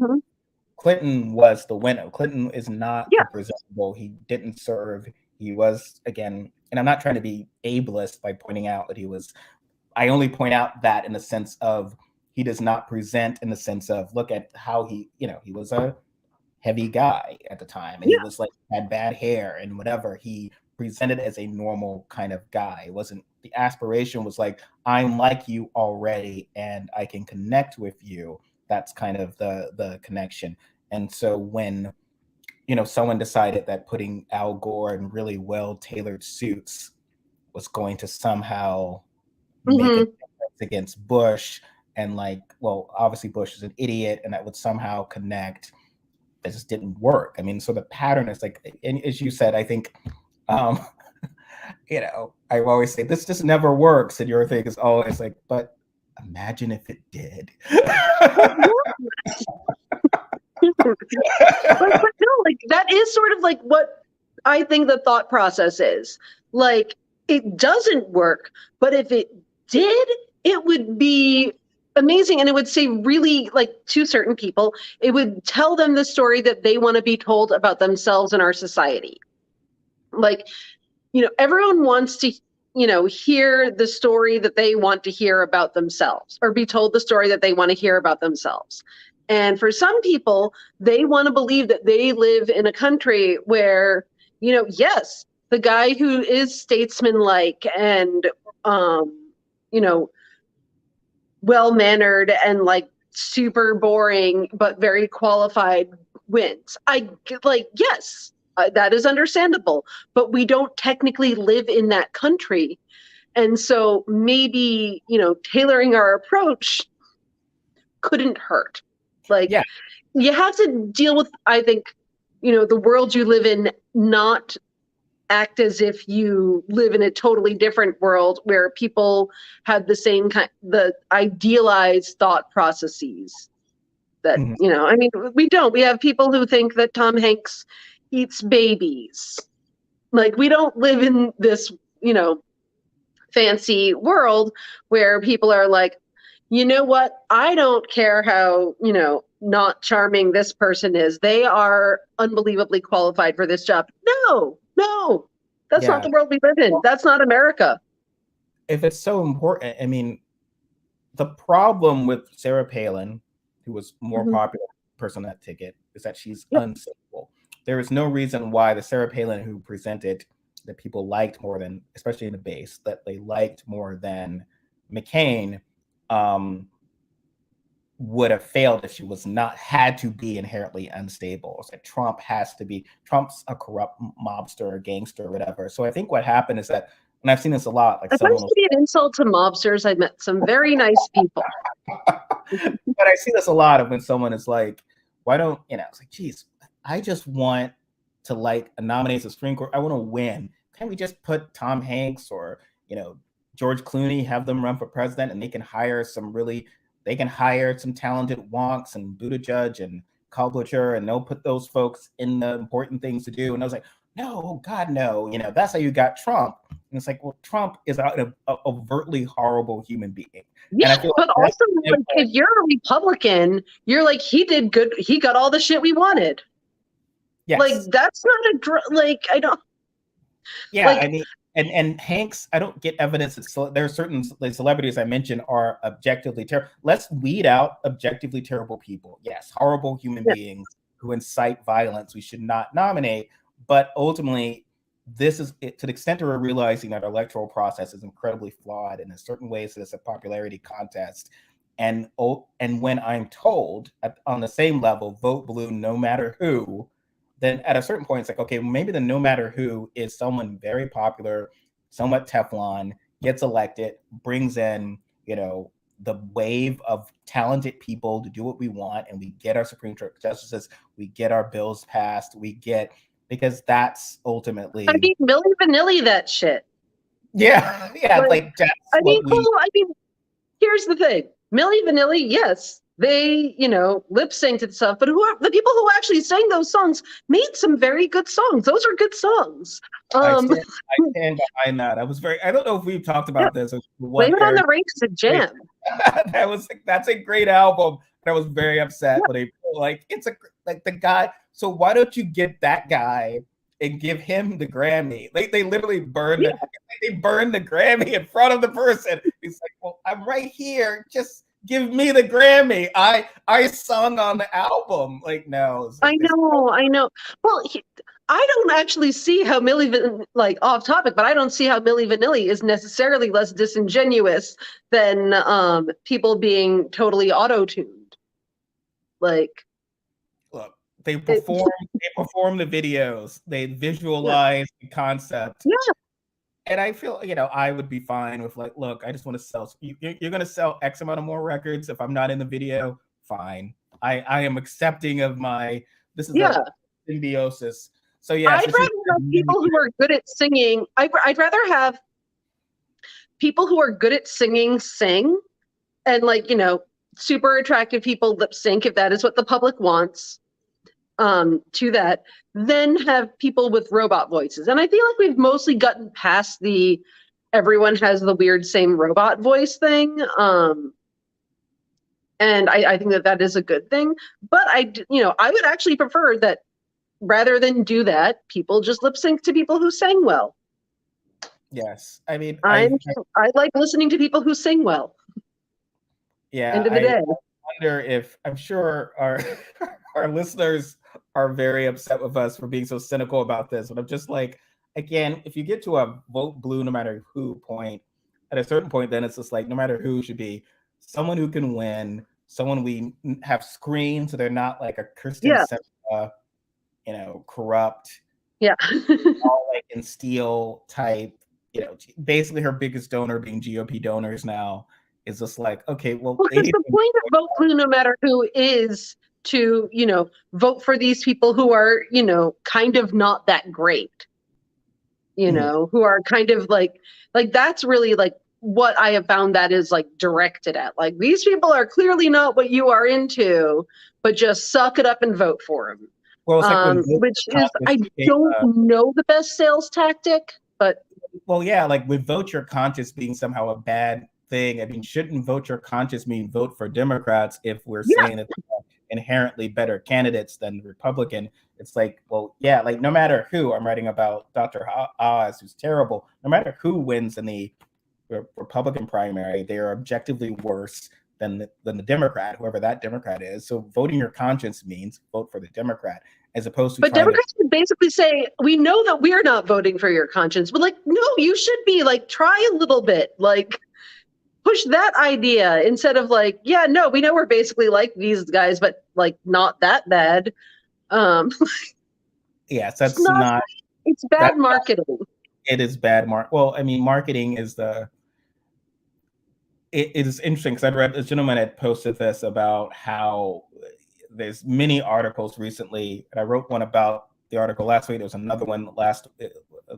was the winner. Clinton is not yeah, representable. He didn't serve. He was, again, and I'm not trying to be ableist by pointing out that he was. I only point out that in the sense of he does not present in the sense of look at how he, he was a heavy guy at the time, and he was like had bad hair and whatever. He presented as a normal kind of guy. It wasn't, the aspiration was like, I'm like you already and I can connect with you. That's kind of the connection. And so when someone decided that putting Al Gore in really well-tailored suits was going to somehow make a difference against Bush, and like, well, obviously Bush is an idiot, and that would somehow connect. It just didn't work. I mean, so the pattern is like, and as you said, I think, I always say this just never works, and your thing is always like, but imagine if it did. but no, like that is sort of like what I think the thought process is. Like, it doesn't work, but if it did, it would be amazing, and it would say really, like, to certain people, it would tell them the story that they want to be told about themselves and our society. Like, everyone wants to hear the story that they want to hear about themselves, or be told the story that they want to hear about themselves. And for some people, they want to believe that they live in a country where, yes, the guy who is statesmanlike and well-mannered and like super boring but very qualified wins. Yes, that is understandable, but we don't technically live in that country. And so maybe, tailoring our approach couldn't hurt. Like, yeah. You have to deal with, I think, the world you live in, not act as if you live in a totally different world where people have the idealized thought processes that, I mean, we don't. We have people who think that Tom Hanks eats babies. Like, we don't live in this, fancy world where people are like, you know what? I don't care how, not charming this person is. They are unbelievably qualified for this job. No, that's not the world we live in. That's not America. If it's so important, I mean, the problem with Sarah Palin, who was more popular person on that ticket, is that she's unstable. There is no reason why the Sarah Palin who presented that people liked more than, especially in the base, that they liked more than McCain, would have failed if she was not had to be inherently unstable. So Trump's a corrupt mobster or gangster or whatever. So I think what happened is that, and I've seen this a lot, like someone to be an insult to mobsters. I've met some very nice people. But I see this a lot of when someone is like, why don't, it's like, geez, I just want to nominate the Supreme Court. I want to win. Can't we just put Tom Hanks or, George Clooney, have them run for president, and they can hire some talented wonks and Buttigieg and Klobuchar, and they'll put those folks in the important things to do. And I was like, no, God, no. That's how you got Trump. And it's like, well, Trump is an overtly horrible human being. Yeah, and I feel but also, like, if you're a Republican, you're like, he did good. He got all the shit we wanted. Yes. Like, that's not I don't. Yeah, I mean, and Hanks, I don't get evidence that there are certain celebrities I mentioned are objectively terrible. Let's weed out objectively terrible people. Yes, horrible human beings who incite violence we should not nominate. But ultimately, this is, to the extent that we're realizing that our electoral process is incredibly flawed, and in certain ways it's a popularity contest. And when I'm told on the same level, vote blue no matter who, then at a certain point, it's like, okay, maybe the no matter who is someone very popular, somewhat Teflon, gets elected, brings in, the wave of talented people to do what we want, and we get our Supreme Court justices, we get our bills passed, because that's ultimately. I mean, Milli Vanilli that shit. Yeah, that's here's the thing. Milli Vanilli, yes, they, lip synced and stuff, but the people who actually sang those songs made some very good songs. Those are good songs. I stand behind that. I don't know if we've talked about this. Blame It on the Rain is a jam. That's a great album. I was very upset when they like the guy. So why don't you get that guy and give him the Grammy? Like they literally burned the Grammy in front of the person. He's like, well, I'm right here. Just give me the Grammy. I sung on the album. Like, no. I know. Well, I don't actually see how off topic, but I don't see how Milli Vanilli is necessarily less disingenuous than people being totally auto-tuned. Like, look, they perform the videos, they visualize the concept. Yeah. And I feel, I would be fine with like, look, I just want to sell. You're going to sell X amount of more records. If I'm not in the video, fine. I am accepting of this is a symbiosis. So yeah, I'd rather have people who are good at singing. I'd rather have people who are good at singing sing, and super attractive people lip sync if that is what the public wants. To that, then have people with robot voices. And I feel like we've mostly gotten past the everyone has the weird same robot voice thing. And I think that is a good thing. But I would actually prefer that rather than do that, people just lip sync to people who sang well. Yes. I mean, I like listening to people who sing well. Yeah. End of the day. I wonder if, I'm sure our listeners are very upset with us for being so cynical about this, but I'm just like, again, if you get to a vote blue no matter who point, at a certain point, then it's just like no matter who should be someone who can win, someone we have screened so they're not like a Kirsten corrupt, all like in steel type, basically her biggest donor being GOP donors now is just like, okay, well the point of vote blue no matter who is to, vote for these people who are, kind of not that great, who are kind of like that's really like what I have found that is like directed at. Like these people are clearly not what you are into, but just suck it up and vote for them. Well, it's like which is, I don't know the best sales tactic, but. Well, yeah, like with vote your conscience being somehow a bad thing. I mean, shouldn't vote your conscience mean vote for Democrats if we're saying that they're inherently better candidates than Republican? It's like, well, yeah, like no matter who, I'm writing about Dr. Oz, who's terrible. No matter who wins in the Republican primary, they are objectively worse than the Democrat, whoever that Democrat is. So voting your conscience means vote for the Democrat, as opposed to. But Democrats would basically say, we know that we're not voting for your conscience, but like, no, you should be like, try a little bit, like push that idea instead of like, yeah, no, we know we're basically like these guys, but like not that bad. Yes, that's not. It's bad marketing. It is bad Well, I mean, marketing is it is interesting because I read this gentleman had posted this about how there's many articles recently, and I wrote one about the article last week. There was another one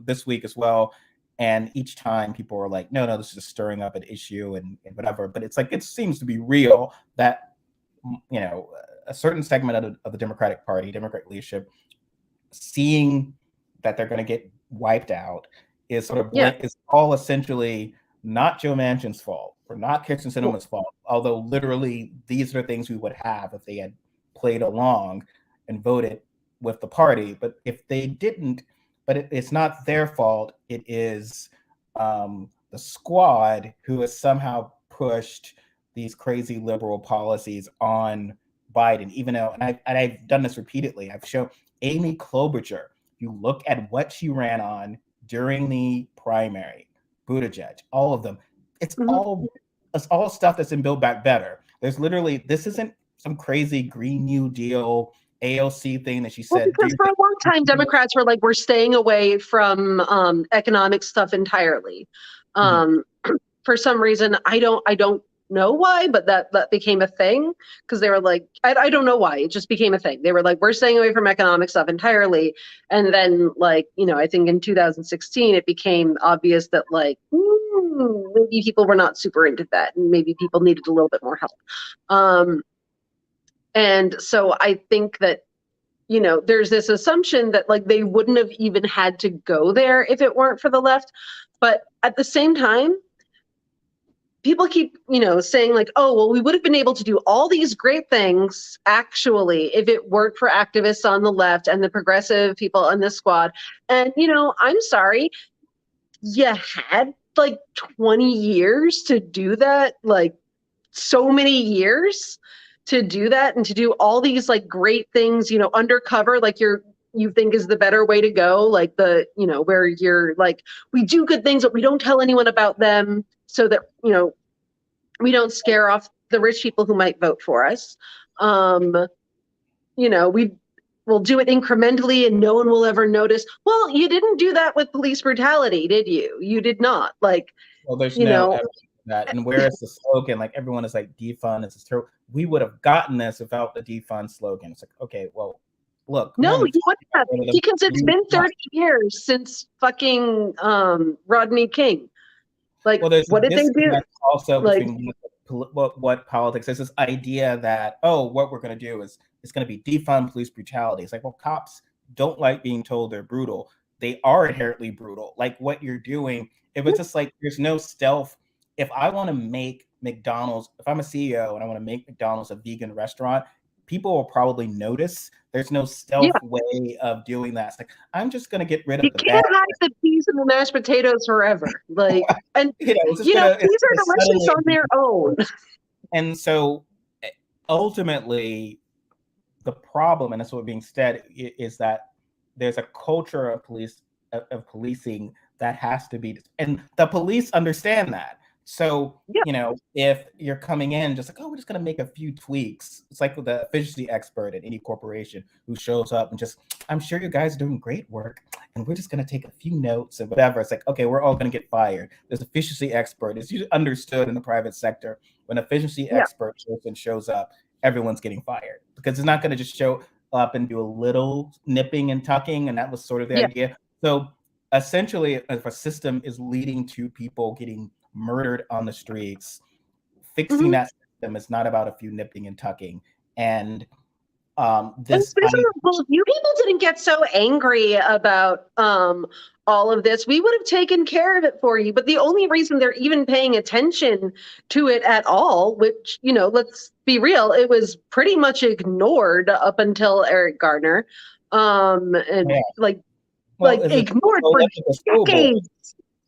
this week as well. And each time people were like, no, this is just stirring up an issue and whatever. But it's like, it seems to be real that, a certain segment of the Democratic Party, Democratic leadership, seeing that they're going to get wiped out is sort of is all essentially not Joe Manchin's fault or not Kirsten Sinema's fault. Although literally these are things we would have if they had played along and voted with the party. But if they didn't, but it's not their fault. It is the squad who has somehow pushed these crazy liberal policies on Biden, even though, and I've done this repeatedly. I've shown Amy Klobuchar. You look at what she ran on during the primary, Buttigieg, all of them. It's all stuff that's in Build Back Better. There's literally, this isn't some crazy Green New Deal AOC thing that she said. Because for a long time, Democrats were like, we're staying away from economic stuff entirely. For some reason, I don't know why, but that became a thing because they were like, I don't know why, it just became a thing. They were like, we're staying away from economic stuff entirely. And then like, I think in 2016, it became obvious that like, maybe people were not super into that, and maybe people needed a little bit more help. And so I think that, there's this assumption that like they wouldn't have even had to go there if it weren't for the left. But at the same time, people keep, saying like, oh, well, we would have been able to do all these great things actually if it weren't for activists on the left and the progressive people on this squad. And, I'm sorry, you had like 20 years to do that, like so many years to do that and to do all these like great things, undercover, like you think is the better way to go, like where you're like, we do good things, but we don't tell anyone about them so that, we don't scare off the rich people who might vote for us. We will do it incrementally and no one will ever notice. Well, you didn't do that with police brutality, did you? You did not. Like, well, there's no evidence of that. And where is the slogan? Like everyone is like, defund is terrible. We would have gotten this without the defund slogan. It's like, okay, well, look. No, you wouldn't have, because it's been 30 years since fucking Rodney King. Like, well, what did they do? Also, between what politics is, this idea that, oh, what we're going to do is it's going to be defund police brutality. It's like, well, cops don't like being told they're brutal. They are inherently brutal. Like what you're doing, if it's just like there's no stealth. If I want to make McDonald's, if I'm a CEO and I want to make McDonald's a vegan restaurant, people will probably notice. There's no stealth way of doing that. It's like, I'm just going to get rid of the bad. You can't hide the peas and the mashed potatoes forever. Like, and peas are delicious on their own. And so ultimately, the problem, and that's what being said, is that there's a culture of policing that has to be, and the police understand that. So, if you're coming in just like, oh, we're just going to make a few tweaks. It's like with the efficiency expert at any corporation who shows up and just, I'm sure you guys are doing great work and we're just going to take a few notes and whatever. It's like, okay, we're all going to get fired. There's efficiency expert. It's usually understood in the private sector. When efficiency expert shows up, everyone's getting fired because it's not going to just show up and do a little nipping and tucking. And that was sort of the idea. So essentially, if a system is leading to people getting murdered on the streets, fixing that system is not about a few nipping and tucking. And this well, you people didn't get so angry about all of this. We would have taken care of it for you. But the only reason they're even paying attention to it at all, which, let's be real, it was pretty much ignored up until Eric Garner. Ignored for decades.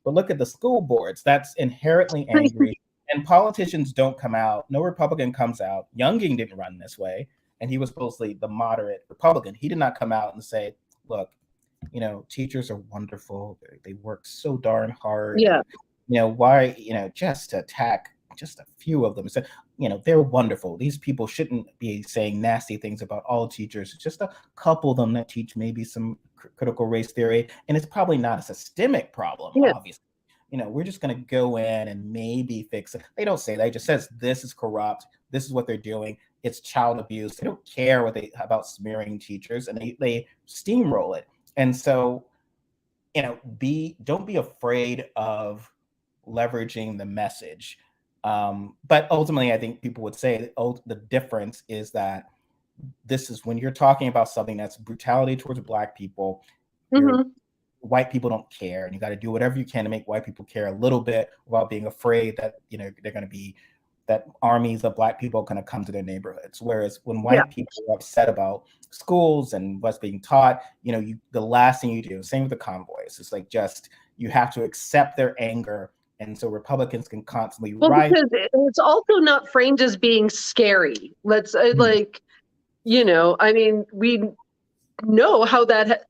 But look at the school boards. That's inherently angry. And politicians don't come out. No Republican comes out. Younging didn't run this way. And he was supposedly the moderate Republican. He did not come out and say, look, teachers are wonderful. They work so darn hard. Yeah. Why, just to attack just a few of them. So, they're wonderful. These people shouldn't be saying nasty things about all teachers. Just a couple of them that teach maybe some critical race theory. And it's probably not a systemic problem, obviously. We're just going to go in and maybe fix it. They don't say that. It just says this is corrupt. This is what they're doing. It's child abuse. They don't care about smearing teachers, and they steamroll it. And so, don't be afraid of leveraging the message. But ultimately, I think people would say the difference is that this is when you're talking about something that's brutality towards Black people, white people don't care, and you got to do whatever you can to make white people care a little bit without being afraid that they're going to be that armies of Black people are going to come to their neighborhoods. Whereas when white people are upset about schools and what's being taught, the last thing you do, same with the convoys, it's like just you have to accept their anger. And so Republicans can constantly rise. Because it's also not framed as being scary. Let's we know how that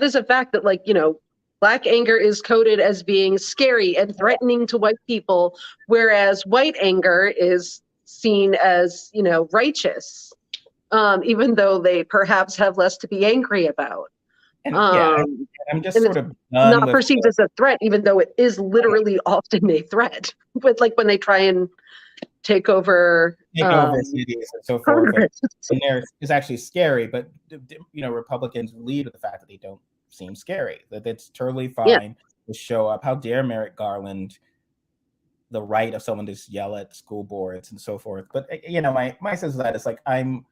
is a fact that Black anger is coded as being scary and threatening to white people, whereas white anger is seen as, righteous, even though they perhaps have less to be angry about. And I'm just sort of not perceived as a threat, even though it is literally often a threat. With when they try and take over cities and so forth. And it's actually scary, but Republicans lead with the fact that they don't seem scary. That it's totally fine to show up. How dare Merrick Garland the right of someone to just yell at school boards and so forth. But my sense of that is like I mean,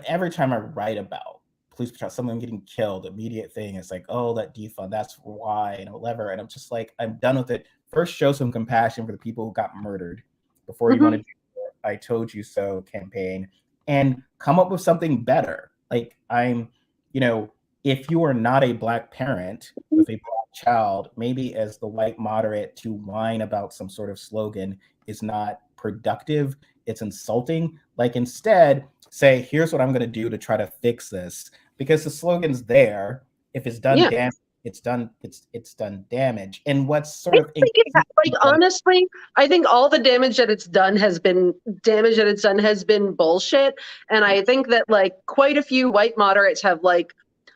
every time I write about police brutality, someone getting killed, immediate thing is like, oh, that defund, that's why, and whatever. And I'm just like, I'm done with it. First, show some compassion for the people who got murdered before you want to do the I told you so campaign, and come up with something better. Like if you are not a Black parent with a Black child, maybe as the white moderate to whine about some sort of slogan is not productive. It's insulting. Like instead, say, here's what I'm going to do to try to fix this, because the slogan's there. If it's done damage, it's done damage. And what's sort of honestly, I think all the damage that it's done has been bullshit. And I think that like quite a few white moderates have like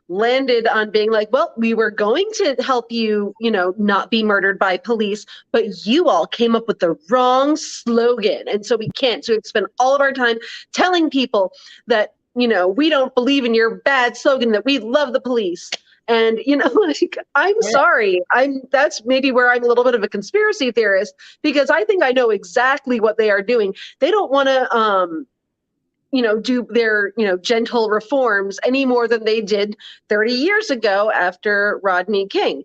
landed on being like, well, we were going to help you, not be murdered by police, but you all came up with the wrong slogan. And so we can't. So we spend all of our time telling people that, we don't believe in your bad slogan, that we love the police. And, like, I'm sorry. That's maybe where I'm a little bit of a conspiracy theorist, because I think I know exactly what they are doing. They don't want to, do their, gentle reforms any more than they did 30 years ago after Rodney King.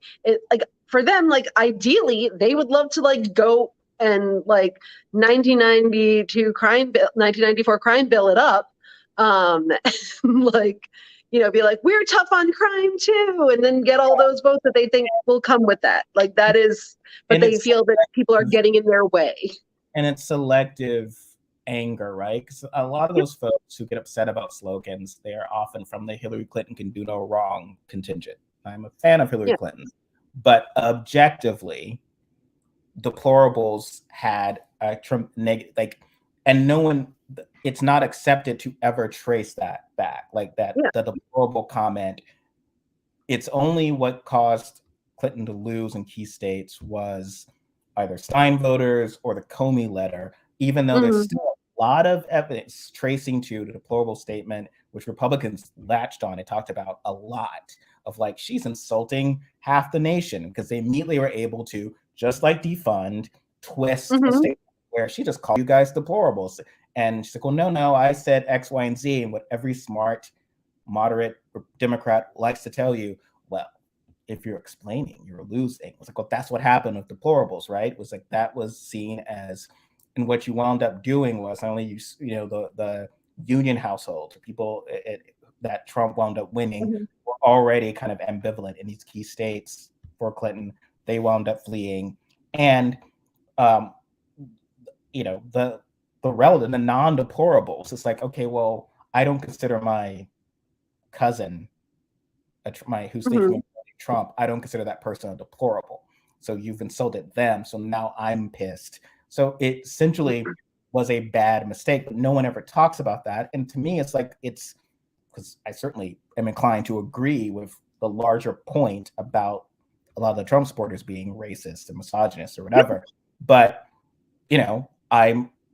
Like for them, like ideally, they would love to like go and like 1994 crime bill it up, like be like, we're tough on crime too, and then get all those votes that they think will come with that. Like that is, but they feel that people are getting in their way. And it's selective anger, right? Because a lot of those folks who get upset about slogans, they are often from the Hillary Clinton can do no wrong contingent. I'm a fan of Hillary Clinton, but objectively, deplorables had a negative, like, and no one, it's not accepted to ever trace that back, like that. The deplorable comment, it's only what caused Clinton to lose in key states was either Stein voters or the Comey letter, even though there's still a lot of evidence tracing to the deplorable statement, which Republicans latched on and talked about a lot, of like, she's insulting half the nation, because they immediately were able to, just like defund, twist a statement where she just called you guys deplorables. And she's like, well, no, I said X, Y, and Z. And what every smart, moderate Democrat likes to tell you, well, if you're explaining, you're losing. It's like, well, that's what happened with deplorables, right? It was like that was seen as, and what you wound up doing was not only the union household, people that Trump wound up winning were already kind of ambivalent in these key states for Clinton. They wound up fleeing, and the non-deplorables. It's like, okay, well, I don't consider my cousin, who's thinking of Trump, I don't consider that person a deplorable. So you've insulted them. So now I'm pissed. So it essentially was a bad mistake, but no one ever talks about that. And to me, it's like, it's because I certainly am inclined to agree with the larger point about a lot of the Trump supporters being racist and misogynist or whatever. But,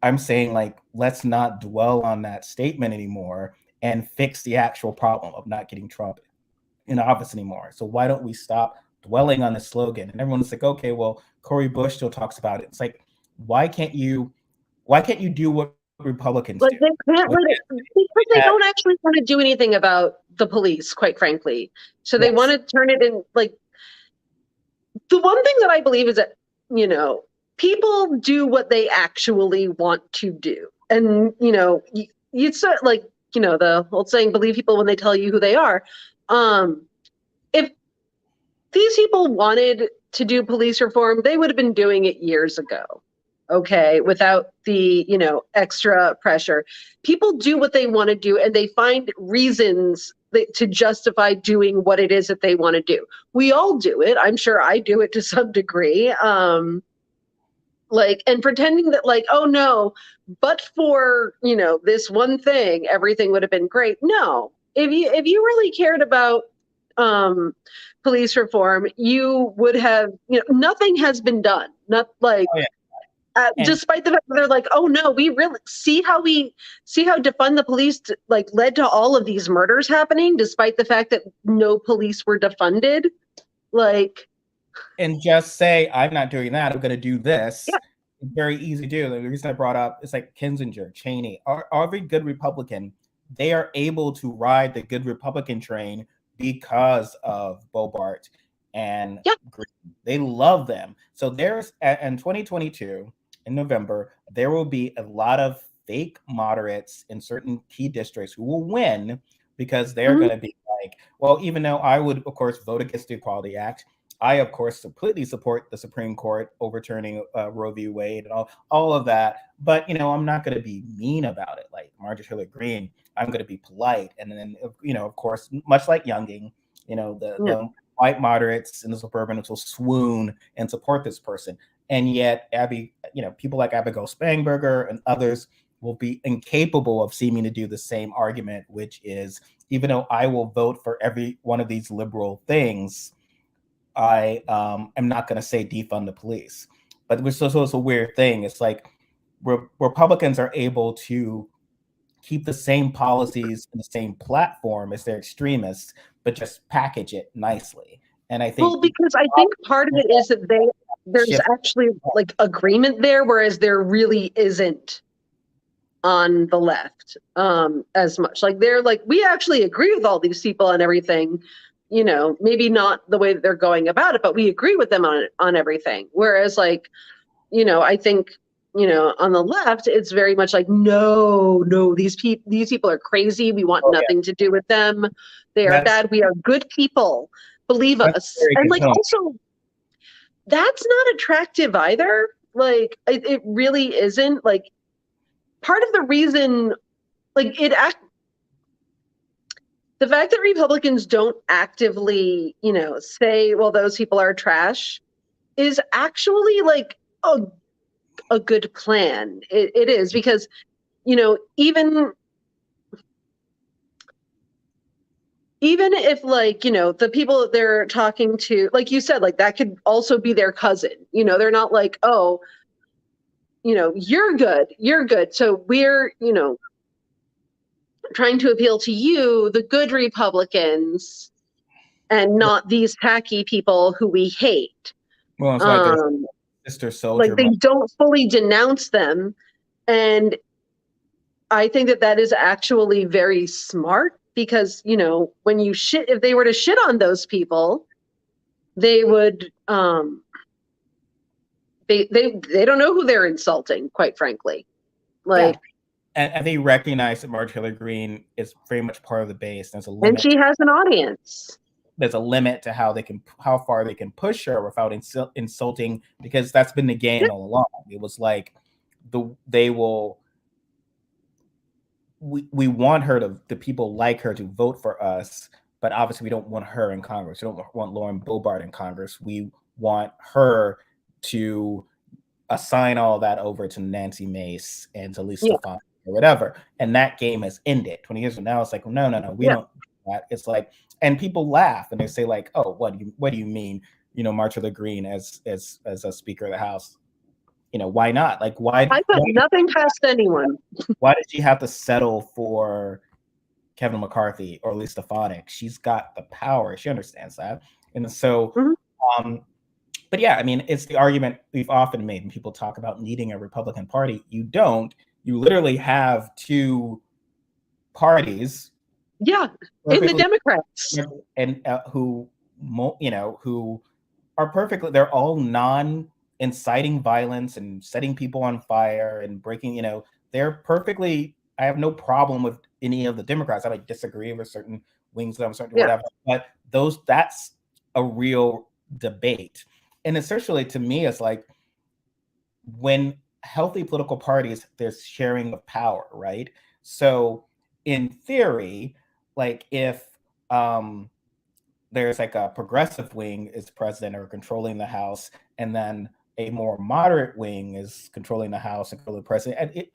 I'm saying, like, let's not dwell on that statement anymore and fix the actual problem of not getting Trump in office anymore. So why don't we stop dwelling on the slogan? And everyone's like, okay, well, Cory Bush still talks about it. It's like, why can't you do what Republicans do? They can't because they don't actually want to do anything about the police, quite frankly. So they want to turn it in, like, the one thing that I believe is that, people do what they actually want to do. And, you start, like, the old saying, believe people when they tell you who they are. If these people wanted to do police reform, they would have been doing it years ago. Okay, without the, extra pressure. People do what they want to do, and they find reasons to justify doing what it is that they want to do. We all do it. I'm sure I do it to some degree. And pretending that, like, oh no, but for, this one thing, everything would have been great. No, if you really cared about police reform, you would have, nothing has been done. Not like, despite the fact that they're like, oh no, we really see how defund the police led to all of these murders happening, despite the fact that no police were defunded. Like, and just say, I'm not doing that, I'm going to do Yeah. this. It's very easy to do. The reason I brought up is like Kinzinger, Cheney, every good Republican, they are able to ride the good Republican train because of Bobart and Yeah. Green. They love them. So there's, in 2022, in November, there will be a lot of fake moderates in certain key districts who will win because they're Mhm. going to be like, well, even though I would, of course, vote against the Equality Act, I, of course, completely support the Supreme Court overturning Roe v. Wade and all of that. But, I'm not going to be mean about it like Marjorie Taylor Greene. I'm going to be polite. And then, of course, much like Younging, Yeah. the white moderates and the suburbanites will swoon and support this person. And yet, people like Abigail Spanberger and others will be incapable of seeming to do the same argument, which is, even though I will vote for every one of these liberal things, I am not going to say defund the police. But it's a weird thing. It's like Republicans are able to keep the same policies and the same platform as their extremists, but just package it nicely. And I think Well, because I think part of it is that there's shift. actually like agreement there, whereas there really isn't on the left as much. Like they're like, we actually agree with all these people and everything, maybe not the way that they're going about it, but we agree with them on everything. Whereas like, I think, on the left, it's very much like, no, these people are crazy. We want nothing to do with them. They are That's bad. We are good people. Believe that's a us. very And good like point. also, that's not attractive either. Like it really isn't. Like part of the reason, like the fact that Republicans don't actively, say, well, those people are trash, is actually like a good plan. It is because, even if like, the people that they're talking to, like you said, like that could also be their cousin. They're not like, oh, you're good. So we're, trying to appeal to you, the good Republicans, and not these tacky people who we hate. Well, it's like their Um, sister like soldier. they don't fully denounce them. And I think that is actually very smart because, when you if they were to shit on those people, they would, they don't know who they're insulting, quite frankly. Like, And they recognize that Marjorie Taylor Greene is very much part of the base. There's a and limit. she has an audience. There's a limit to how far they can push her without insulting, because that's been the game all along. It was like they will. We want the people like her to vote for us, but obviously we don't want her in Congress. We don't want Lauren Boebert in Congress. We want her to assign all that over to Nancy Mace and to Lisa Stefanik or whatever. And that game has ended. 20 years from now, it's like, no, we don't do that. It's like, and people laugh and they say like, oh, what do you mean? Marjorie Taylor Greene as a Speaker of the House. Why not? Like, I put nothing past anyone. Why did she have to settle for Kevin McCarthy or Lisa Stefanik? She's got the power. She understands that. And so, but yeah, I mean, it's the argument we've often made when people talk about needing a Republican Party. You don't. You literally have two parties. Yeah, in the Democrats. And who are perfectly, they're all non-inciting violence and setting people on fire and breaking, they're perfectly, I have no problem with any of the Democrats. I like disagree with certain wings of them, certain whatever, but that's a real debate. And essentially, to me, it's like when healthy political parties, there's sharing of power, right? So in theory, like if there's like a progressive wing is president or controlling the House, and then a more moderate wing is controlling the House and controlling the president,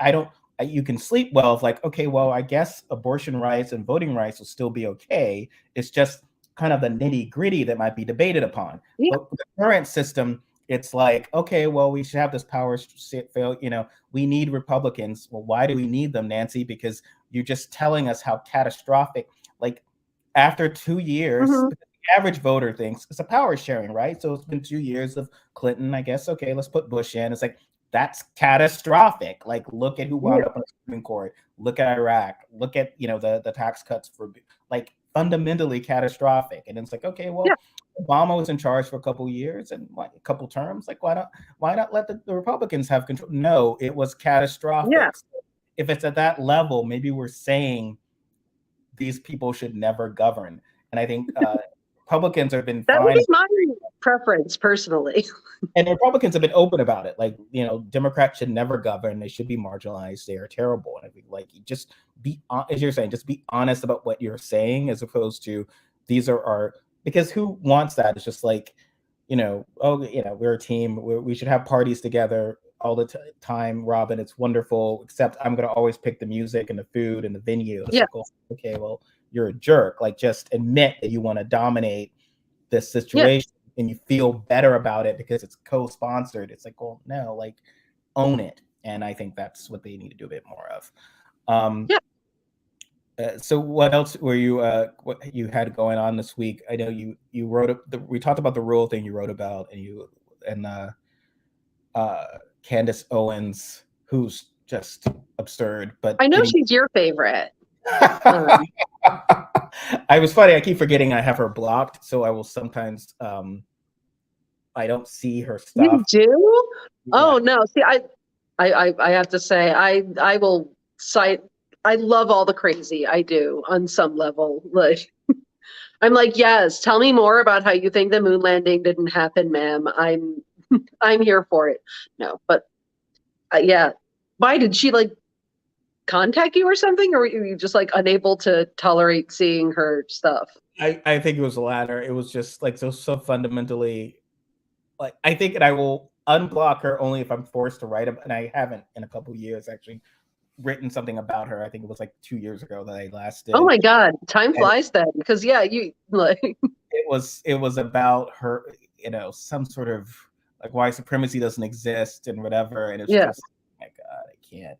you can sleep well if like, okay, well, I guess abortion rights and voting rights will still be okay. It's just kind of the nitty gritty that might be debated upon. Yeah. But the current system, it's like, okay, well, we should have this power fail. We need Republicans. Well, why do we need them, Nancy? Because you're just telling us how catastrophic, like after 2 years, average voter thinks it's a power sharing, right? So it's been 2 years of Clinton, I guess. Okay, let's put Bush in. It's like, that's catastrophic. Like, look at who wound up on the Supreme Court. Look at Iraq. Look at, the tax cuts for, like, fundamentally catastrophic. And it's like, okay, well, Obama was in charge for a couple years and a couple terms. Like, why not let the Republicans have control? No, it was catastrophic. Yeah. So if it's at that level, maybe we're saying these people should never govern. And I think Republicans have been That would fine. be my preference personally. And Republicans have been open about it. Like, Democrats should never govern. They should be marginalized. They are terrible. And I think, like, just be, as you're saying, just be honest about what you're saying, as opposed to these are our, because who wants that? It's just like, we're a team. We should have parties together all the time, Robyn. It's wonderful, except I'm going to always pick the music and the food and the venue. It's like, okay, well, you're a jerk. Like, just admit that you want to dominate this situation and you feel better about it because it's co-sponsored. It's like, well, no, like, own it. And I think that's what they need to do a bit more of. So what else were you what you had going on this week? I know you wrote we talked about the rule thing you wrote about, and Candace Owens, who's just absurd. But I know she's your favorite. I was funny. I keep forgetting I have her blocked, so I will sometimes I don't see her stuff. You do? Oh no! See, I have to say, I will cite. I love all the crazy. I do on some level. Like, I'm like, yes, tell me more about how you think the moon landing didn't happen, ma'am. I'm here for it. No, but yeah. Why did she like contact you or something, or were you just like unable to tolerate seeing her stuff? I think it was the latter. It was just like so fundamentally, like, I think that I will unblock her only if I'm forced to write about, and I haven't in a couple of years actually written something about her. I think it was like 2 years ago that I last did. Oh my God, time flies then, because you like it was about her, some sort of like why supremacy doesn't exist and whatever. And it's just, oh my God, I can't.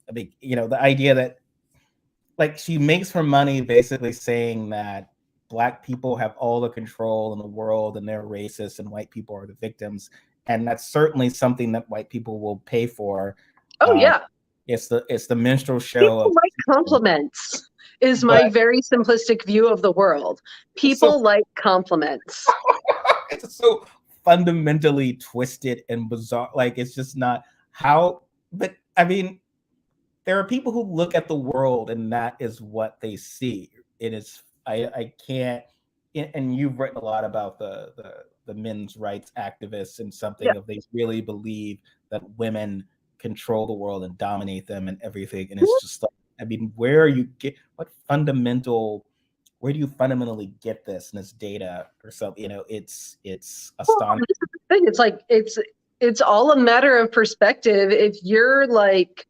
I think, the idea that, like, she makes her money basically saying that Black people have all the control in the world and they're racist and white people are the victims. And that's certainly something that white people will pay for. Oh yeah. It's the minstrel show. People like compliments is my very simplistic view of the world. People like compliments. It's so fundamentally twisted and bizarre. Like, it's just not how, but I mean, there are people who look at the world and that is what they see. It is, I can't, and you've written a lot about the men's rights activists and something of they really believe that women control the world and dominate them and everything. And it's just like, I mean, where do you fundamentally get this in this data or something? It's astonishing. This is the thing. It's like, it's all a matter of perspective. If you're like,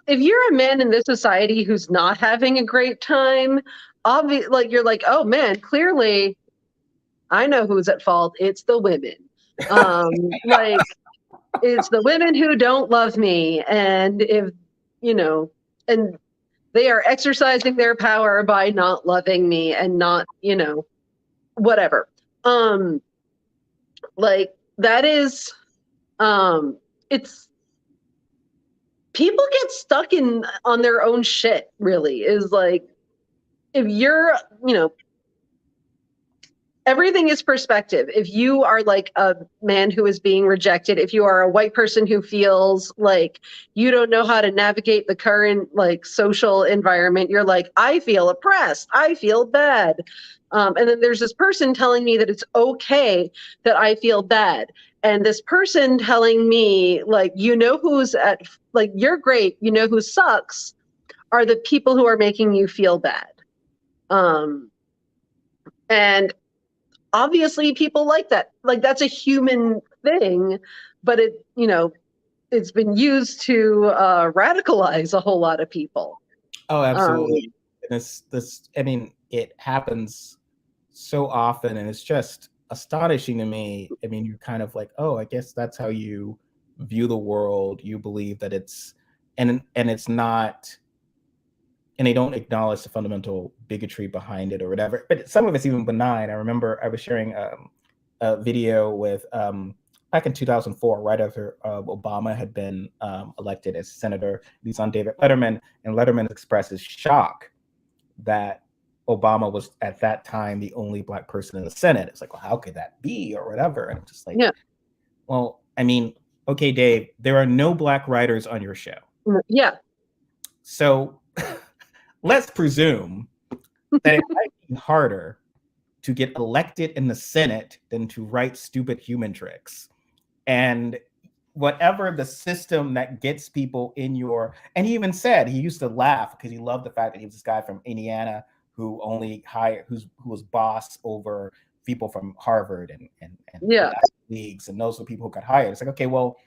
if you're a man in this society who's not having a great time, like you're like, oh man, clearly I know who's at fault. It's the women. Like, it's the women who don't love me. And if, and they are exercising their power by not loving me and not, whatever. Like, that is, it's, people get stuck on their own shit, really, is like, if you're, everything is perspective. If you are like a man who is being rejected, if you are a white person who feels like you don't know how to navigate the current like social environment, you're like, I feel oppressed, I feel bad. And then there's this person telling me that it's okay that I feel bad. And this person telling me, like, who's at, like, you're great, who sucks are the people who are making you feel bad. And obviously people like that. Like, that's a human thing, but it's been used to radicalize a whole lot of people. Oh, absolutely. I mean, it happens so often, and it's just astonishing to me. I mean, you're kind of like, oh, I guess that's how you view the world. You believe that it's, and it's not, and they don't acknowledge the fundamental bigotry behind it or whatever. But some of it's even benign. I remember I was sharing a video with back in 2004, right after Obama had been elected as senator. He's on David Letterman, and Letterman expresses shock that Obama was at that time the only Black person in the Senate. It's like, well, how could that be, or whatever? And I'm just like, well, I mean, okay, Dave, there are no Black writers on your show. Yeah. So let's presume that it might be harder to get elected in the Senate than to write stupid human tricks. And whatever the system that gets people in your, and he even said, he used to laugh because he loved the fact that he was this guy from Indiana who only hired, who was boss over people from Harvard and leagues, and those are the people who got hired. It's like, okay, well,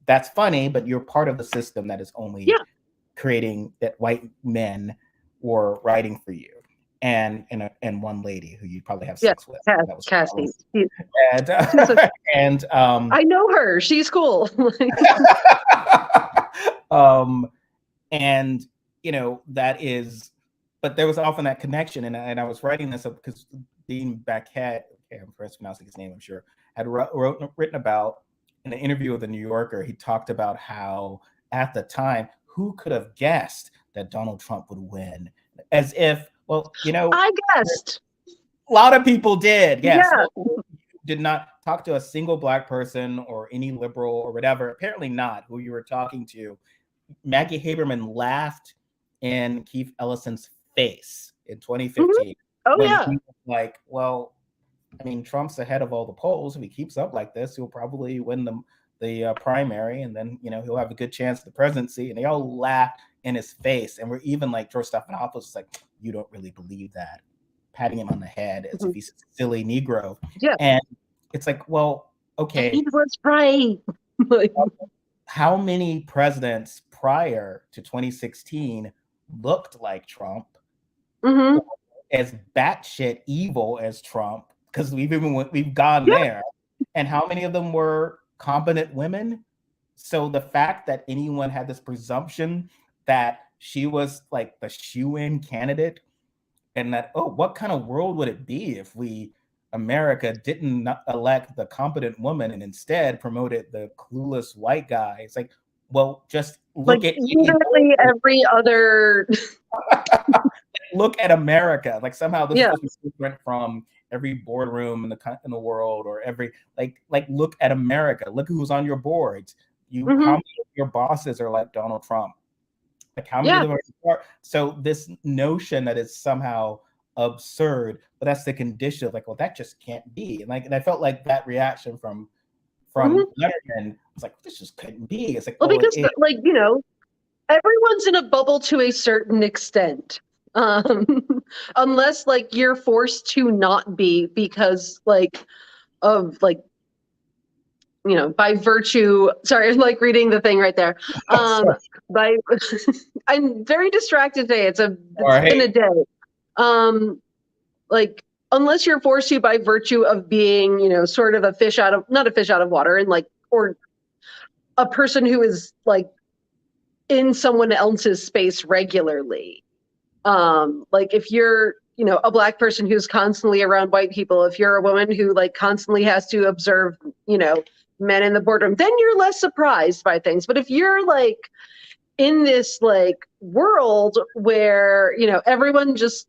that's funny, but you're part of the system that is only creating that white men were writing for you, and one lady who you probably have sex with. That was Cassie. And I know her. She's cool. And that is, but there was often that connection, and I was writing this up because Dean Baquet, I'm pronouncing his name, I'm sure, had written about in an interview with the New Yorker. He talked about how at the time, who could have guessed that Donald Trump would win? As if, well, I guessed. A lot of people did. Yes. Yeah. Did not talk to a single Black person or any liberal or whatever. Apparently not who you were talking to. Maggie Haberman laughed in Keith Ellison's face in 2015. Mm-hmm. Oh, when yeah. he was like, well, I mean, Trump's ahead of all the polls. If he keeps up like this, he'll probably win the primary, and then he'll have a good chance at the presidency. And they all laughed in his face, and we're even like George Stephanopoulos was like, you don't really believe that, patting him on the head as if he's a silly Negro. Yeah. And it's like, well, okay, he was right. how many presidents prior to 2016 looked like Trump, as batshit evil as Trump? Because we've gone there, and how many of them were competent women? So the fact that anyone had this presumption that she was like the shoe-in candidate, and that, oh, what kind of world would it be if America didn't elect the competent woman and instead promoted the clueless white guy? It's like, well, just look at literally every other. Look at America. Like somehow this is different from every boardroom in the world, or every like look at America. Look who's on your boards. How many of your bosses are like Donald Trump? Like how many of them are? So this notion that it's somehow absurd, but that's the condition of like, well, that just can't be. And I felt like that reaction from Letterman was like, this just couldn't be. It's like, well, because everyone's in a bubble to a certain extent. Unless you're forced to not be because of by virtue. Sorry, I'm reading the thing right there. I'm very distracted today. It's been a day. Unless you're forced to by virtue of being, sort of not a fish out of water, and or a person who is in someone else's space regularly. If you're, a Black person who's constantly around white people, if you're a woman who constantly has to observe, men in the boardroom, then you're less surprised by things. But if you're in this world where, everyone just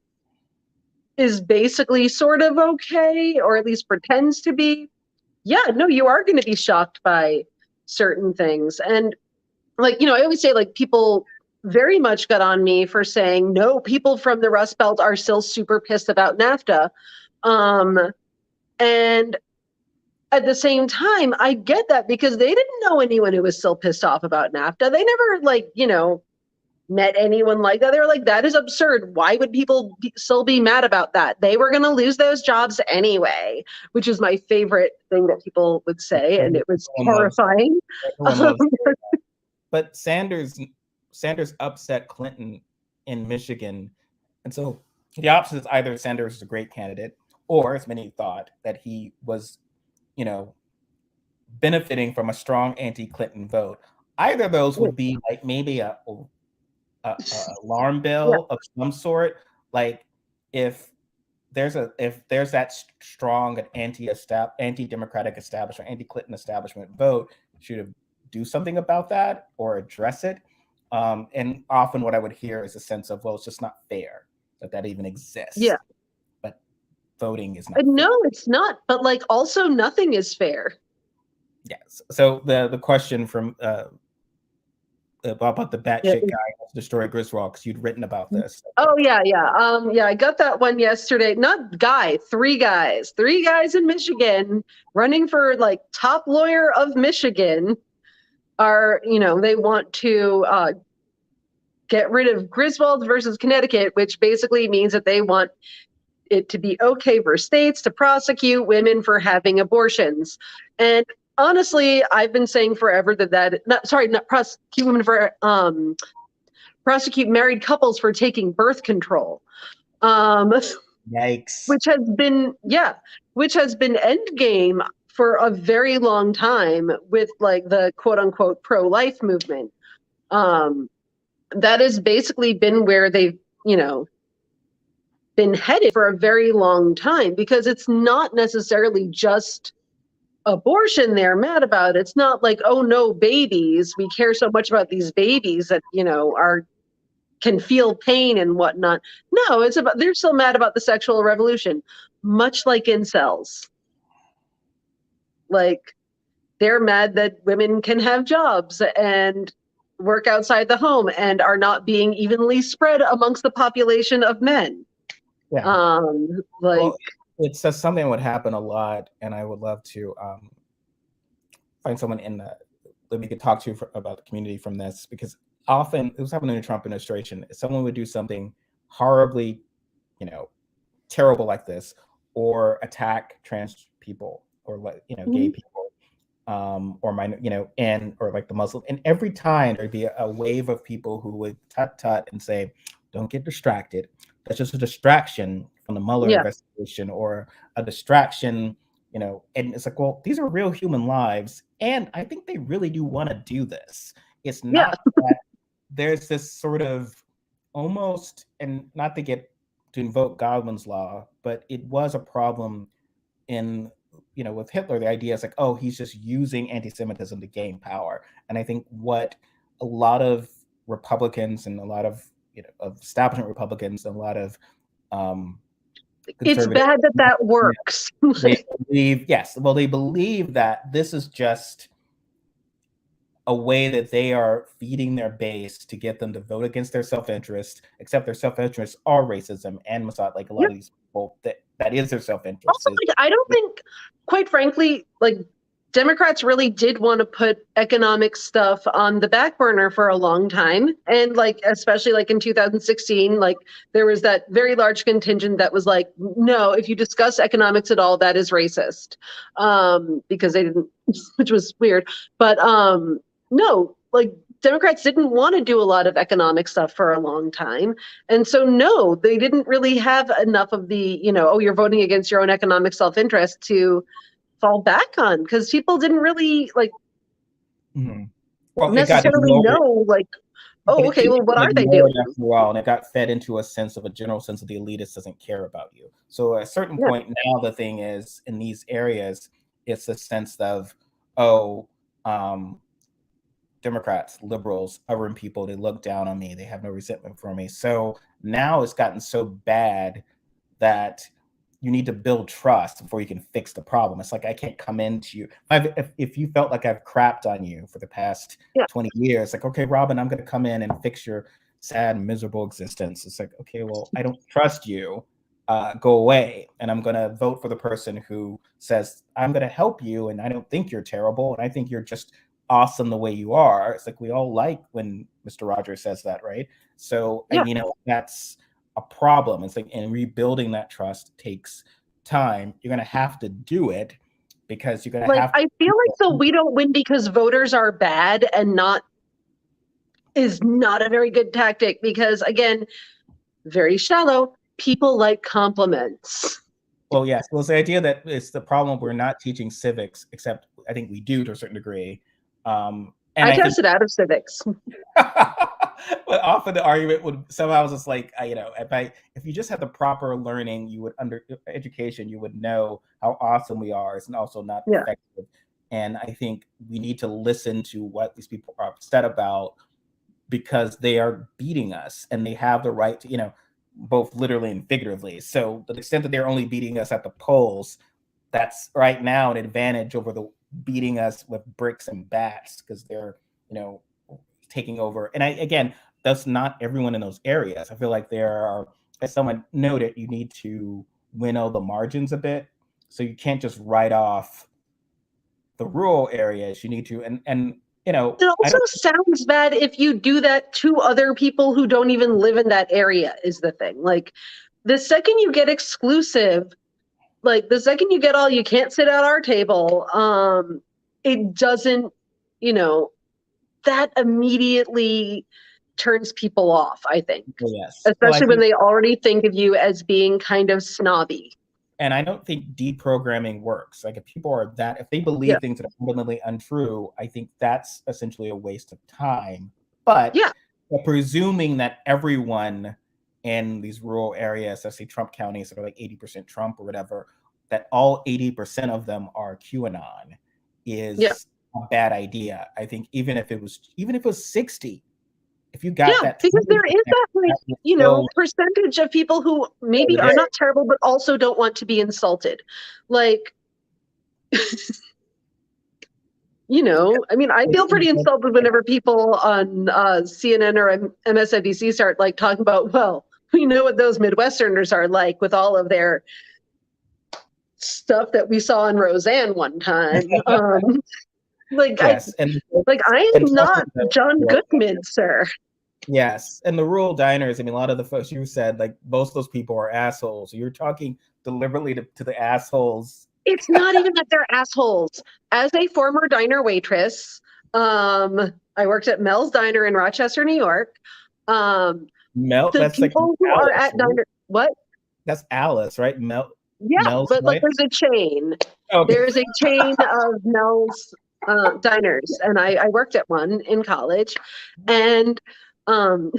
is basically sort of okay, or at least pretends to be, you are going to be shocked by certain things. And I always say people very much got on me for saying, no, people from the Rust Belt are still super pissed about NAFTA. And at the same time, I get that because they didn't know anyone who was still pissed off about NAFTA. They never met anyone like that. They were like, that is absurd. Why would people still be mad about that? They were going to lose those jobs anyway, which is my favorite thing that people would say. And it was horrifying. But Sanders upset Clinton in Michigan. And so the option is either Sanders is a great candidate, or as many thought that he was, benefiting from a strong anti-Clinton vote. Either of those would be maybe a alarm bell of some sort. Like if there's that strong and anti-democratic establishment, anti-Clinton establishment vote, should do something about that or address it. And often what I would hear is a sense of, well, it's just not fair that even exists. Yeah. But voting is not fair. No, it's not. But like also nothing is fair. Yes. So the question from about the batshit guy who destroyed Griswold, because you'd written about this. Oh yeah. I got that one yesterday. Not guy, three guys in Michigan running for like top lawyer of Michigan are, they want to get rid of Griswold versus Connecticut, which basically means that they want it to be okay for states to prosecute women for having abortions. And honestly, I've been saying forever not prosecute women for prosecute married couples for taking birth control. Yikes. Which has been endgame for a very long time with like the quote unquote pro-life movement. That has basically been where they've, been headed for a very long time, because it's not necessarily just abortion they're mad about. It's not like, oh no, babies, we care so much about these babies that can feel pain and whatnot. No, it's about, they're still mad about the sexual revolution, much like incels. Like they're mad that women can have jobs and work outside the home and are not being evenly spread amongst the population of men. Yeah. Well, it's something that would happen a lot, and I would love to find someone that we could talk to about the community from this, because often it was happening in the Trump administration. Someone would do something horribly, terrible like this, or attack trans people, or gay people, or minor, or like the Muslim. And every time there'd be a wave of people who would tut and say, "Don't get distracted. That's just a distraction from the Mueller investigation, or a distraction." And it's like, well, these are real human lives, and I think they really do want to do this. It's not that there's this sort of almost, and not to invoke Godwin's law, but it was a problem in, with Hitler. The idea is like, oh, he's just using anti-Semitism to gain power. And I think what a lot of Republicans and a lot of of establishment Republicans and a lot of it's bad that works. They believe, they believe that this is just a way that they are feeding their base to get them to vote against their self-interest, except their self-interest are racism and misogyny. Like a lot of these people, that is their self-interest. Also, I don't think, quite frankly, like Democrats really did want to put economic stuff on the back burner for a long time. And like, especially like in 2016, like there was that very large contingent that was like, no, if you discuss economics at all, that is racist. Because they didn't, which was weird. But no, like Democrats didn't want to do a lot of economic stuff for a long time. And so, no, they didn't really have enough of the, oh, you're voting against your own economic self-interest to fall back on, because people didn't really like necessarily know, like, oh, okay, well, what are they doing? After a while, and it got fed into a general sense of the elitist doesn't care about you. So at a certain point now, the thing is, in these areas, it's a sense of, Democrats, liberals, other people, they look down on me, they have no resentment for me. So now it's gotten so bad that you need to build trust before you can fix the problem. It's like, I can't come into you. If you felt like I've crapped on you for the past 20 years, like, okay, Robyn, I'm going to come in and fix your sad, miserable existence. It's like, okay, well, I don't trust you. Go away. And I'm going to vote for the person who says, I'm going to help you, and I don't think you're terrible, and I think you're just awesome the way you are. It's like, we all like when Mr. Rogers says that, right? So, and, that's a problem. It's like, and rebuilding that trust takes time. You're going to have to do it, because you're going to have to. I feel like so we don't win because voters are bad, and is not a very good tactic, because again, very shallow. People like compliments. Well, yes. Well, it's the idea that it's the problem. We're not teaching civics, except I think we do to a certain degree. And I tested out of civics. But often the argument would somehow just like, if you just had the proper learning, you would education, you would know how awesome we are. It's also not Yeah. effective. And I think we need to listen to what these people are upset about, because they are beating us and they have the right to, both literally and figuratively. So to the extent that they're only beating us at the polls, that's right now an advantage over the beating us with bricks and bats, because they're, taking over. And again, that's not everyone in those areas. I feel like there are, as someone noted, you need to winnow the margins a bit. So you can't just write off the rural areas. You need to, and it also sounds bad if you do that to other people who don't even live in that area, is the thing. Like, the second you get exclusive, like the second you get all, you can't sit at our table, it doesn't, that immediately turns people off, I think. Yes. Especially when they already think of you as being kind of snobby. And I don't think deprogramming works. Like, if people are if they believe things that are fundamentally untrue, I think that's essentially a waste of time. But presuming that everyone in these rural areas, let's say Trump counties that are like 80% Trump or whatever, that all 80% of them are QAnon is a bad idea. I think even if it was 60, if you got that, because there is that percentage of people who maybe are not terrible, but also don't want to be insulted. Like, I mean, I feel pretty insulted whenever people on CNN or MSNBC start like talking about, well, we know what those Midwesterners are like with all of their stuff that we saw in Roseanne one time. I am not John Goodman, sir. Yes, and the rural diners, I mean, a lot of the folks you said, like, most of those people are assholes. You're talking deliberately to the assholes. It's not even that they're assholes. As a former diner waitress, I worked at Mel's Diner in Rochester, New York. Mel, the that's people like who Alice, are at diner, what? That's Alice, right? Yeah, Mel's but like there's a chain. Okay. There's a chain of Mel's diners, and I worked at one in college, and the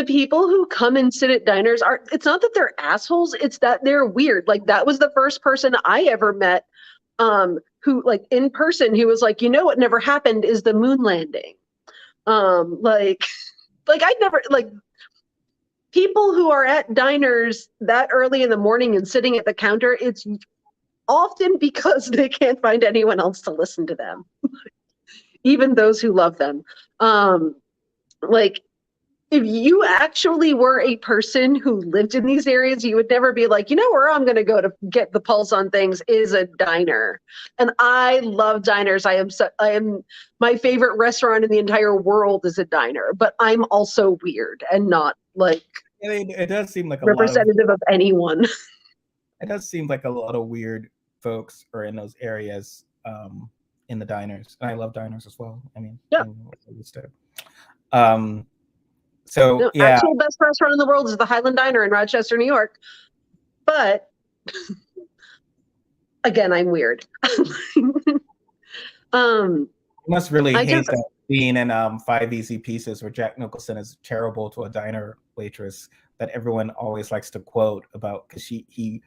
people who come and sit at diners it's not that they're assholes, it's that they're weird. Like, that was the first person I ever met who, like, in person, who was like, what never happened is the moon landing. Like I'd never, like, people who are at diners that early in the morning and sitting at the counter, it's often because they can't find anyone else to listen to them. Even those who love them. Like, if you actually were a person who lived in these areas, you would never be like, where I'm going to go to get the pulse on things is a diner. And I love diners. I am my favorite restaurant in the entire world is a diner, but I'm also weird and not like it does seem like representative of anyone. It does seem like a lot of weird folks are in those areas in the diners. And I love diners as well. I mean, so actual best restaurant in the world is the Highland Diner in Rochester, New York. But again, I'm weird. You must really hate that scene in 5 Easy Pieces where Jack Nicholson is terrible to a diner waitress that everyone always likes to quote about, because he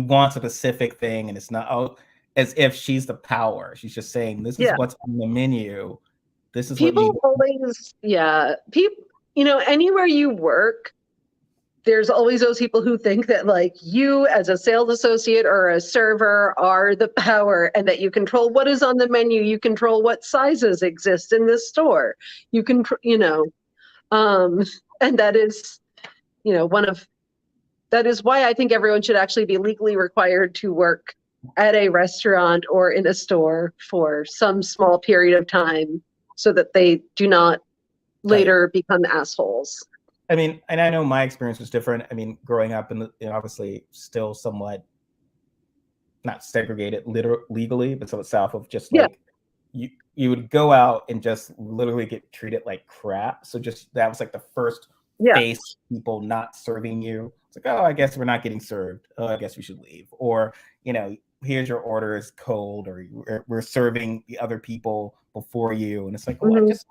wants a specific thing and it's not as if she's the power. She's just saying, this is what's on the menu. This is people always, people, anywhere you work, there's always those people who think that, like, you as a sales associate or a server are the power and that you control what is on the menu. You control what sizes exist in this store. You can, and that is, that is why I think everyone should actually be legally required to work at a restaurant or in a store for some small period of time, so that they do not later become assholes. I mean, and I know my experience was different. I mean, growing up in obviously still somewhat not segregated legally, but so south of just like you would go out and just literally get treated like crap. So just that was like the first face people not serving you. It's like, oh, I guess we're not getting served. Oh, I guess we should leave. Or, here's your order is cold, or we're serving the other people before you. And it's like, well, I just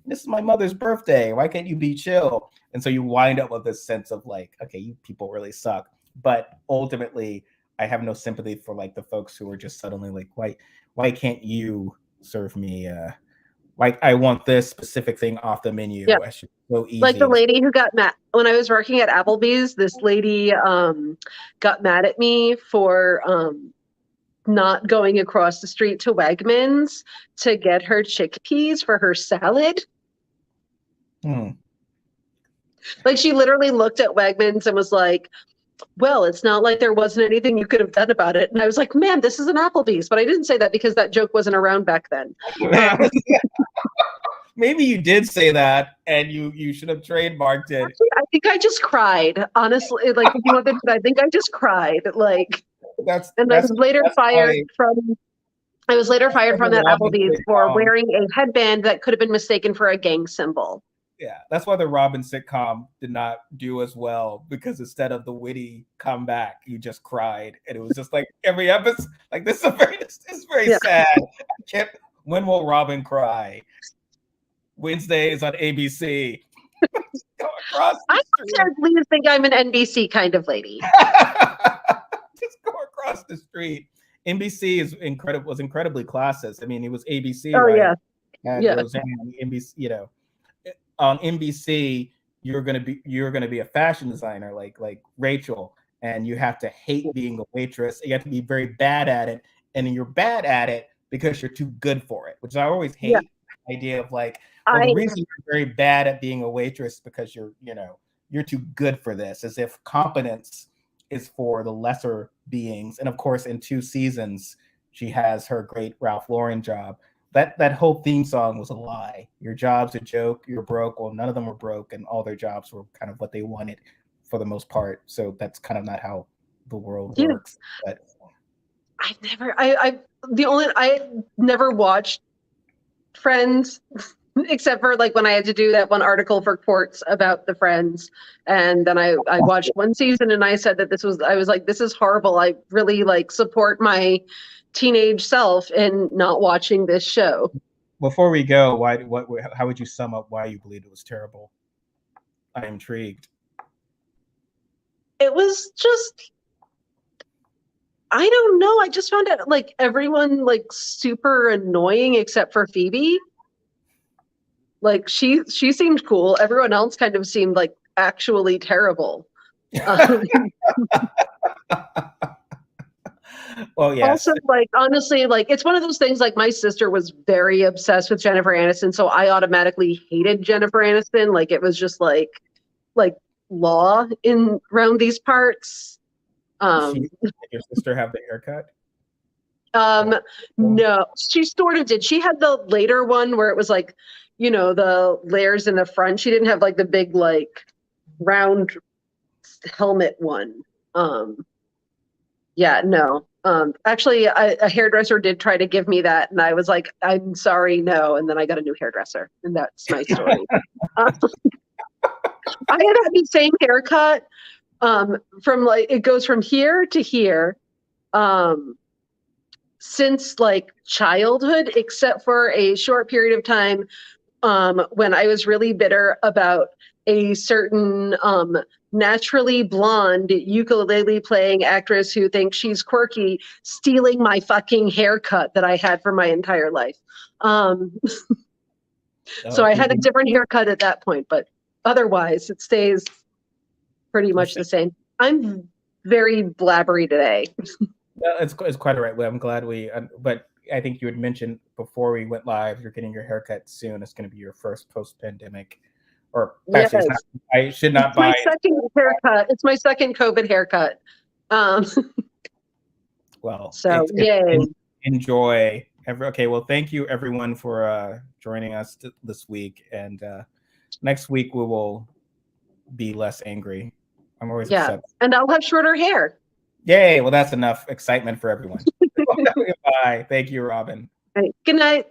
This is my mother's birthday. Why can't you be chill? And so you wind up with this sense of like, okay, you people really suck. But ultimately, I have no sympathy for like the folks who are just suddenly like, why can't you serve me? Like I want this specific thing off the menu. Yeah. It's just so easy. Like the lady who got mad when I was working at Applebee's, this lady got mad at me for not going across the street to Wegmans to get her chickpeas for her salad. Like she literally looked at Wegmans and was like, well, it's not like there wasn't anything you could have done about it. And I was like, man, this is an Applebee's. But I didn't say that because that joke wasn't around back then. Maybe you did say that and you should have trademarked it. Actually, I think I just cried. Honestly, like if you want to, I think I just cried. Like I was later fired from that Applebee's for wearing a headband that could have been mistaken for a gang symbol. Yeah, that's why the Robyn sitcom did not do as well, because instead of the witty comeback, you just cried, and it was just like every episode. Like this is very sad. When will Robyn cry? Wednesdays on ABC. I please think I'm an NBC kind of lady. Just go across the street. NBC was incredibly classist. I mean, it was ABC. Oh right? Yeah. Roseanne on NBC, you know. On NBC, you're gonna be a fashion designer like Rachel, and you have to hate being a waitress. You have to be very bad at it, and you're bad at it because you're too good for it. Which I always hate the idea of like, well, the reason you're very bad at being a waitress because you're too good for this, as if competence is for the lesser beings. And of course, in 2 seasons, she has her great Ralph Lauren job. That whole theme song was a lie. Your job's a joke. You're broke. Well, none of them were broke, and all their jobs were kind of what they wanted for the most part. So that's kind of not how the world works. But I never watched Friends except for like when I had to do that one article for Quartz about the Friends, and then I watched one season and I said that I was like, this is horrible. I really like support my teenage self in not watching this show. Before we go, how would you sum up why you believed it was terrible? I'm intrigued. It was just, I don't know. I just found it like everyone like super annoying except for Phoebe. Like she seemed cool. Everyone else kind of seemed like actually terrible. Well, yes. Also, like honestly, like it's one of those things. Like my sister was very obsessed with Jennifer Aniston, so I automatically hated Jennifer Aniston. Like it was just like law in around these parts. Did your sister have the haircut? No, she sort of did. She had the later one where it was like, the layers in the front. She didn't have like the big like round helmet one. Yeah, no. Actually, a hairdresser did try to give me that, and I was like, "I'm sorry, no." And then I got a new hairdresser, and that's my story. I had the same haircut from like it goes from here to here since like childhood, except for a short period of time when I was really bitter about a certain naturally blonde ukulele playing actress who thinks she's quirky stealing my fucking haircut that I had for my entire life. So I had a different haircut at that point, but otherwise it stays pretty much the same. I'm very blabbery today. No, it's quite all right. I'm glad but I think you had mentioned before we went live, you're getting your haircut soon. It's going to be your first post-pandemic. Or actually, yes. I should not buy my second haircut. It's my second COVID haircut. Well, so yay. Enjoy. Okay, well, thank you everyone for joining us this week, and next week we will be less angry. I'm always upset. And I'll have shorter hair. Yay! Well, that's enough excitement for everyone. Bye. Thank you, Robyn. Right. Good night.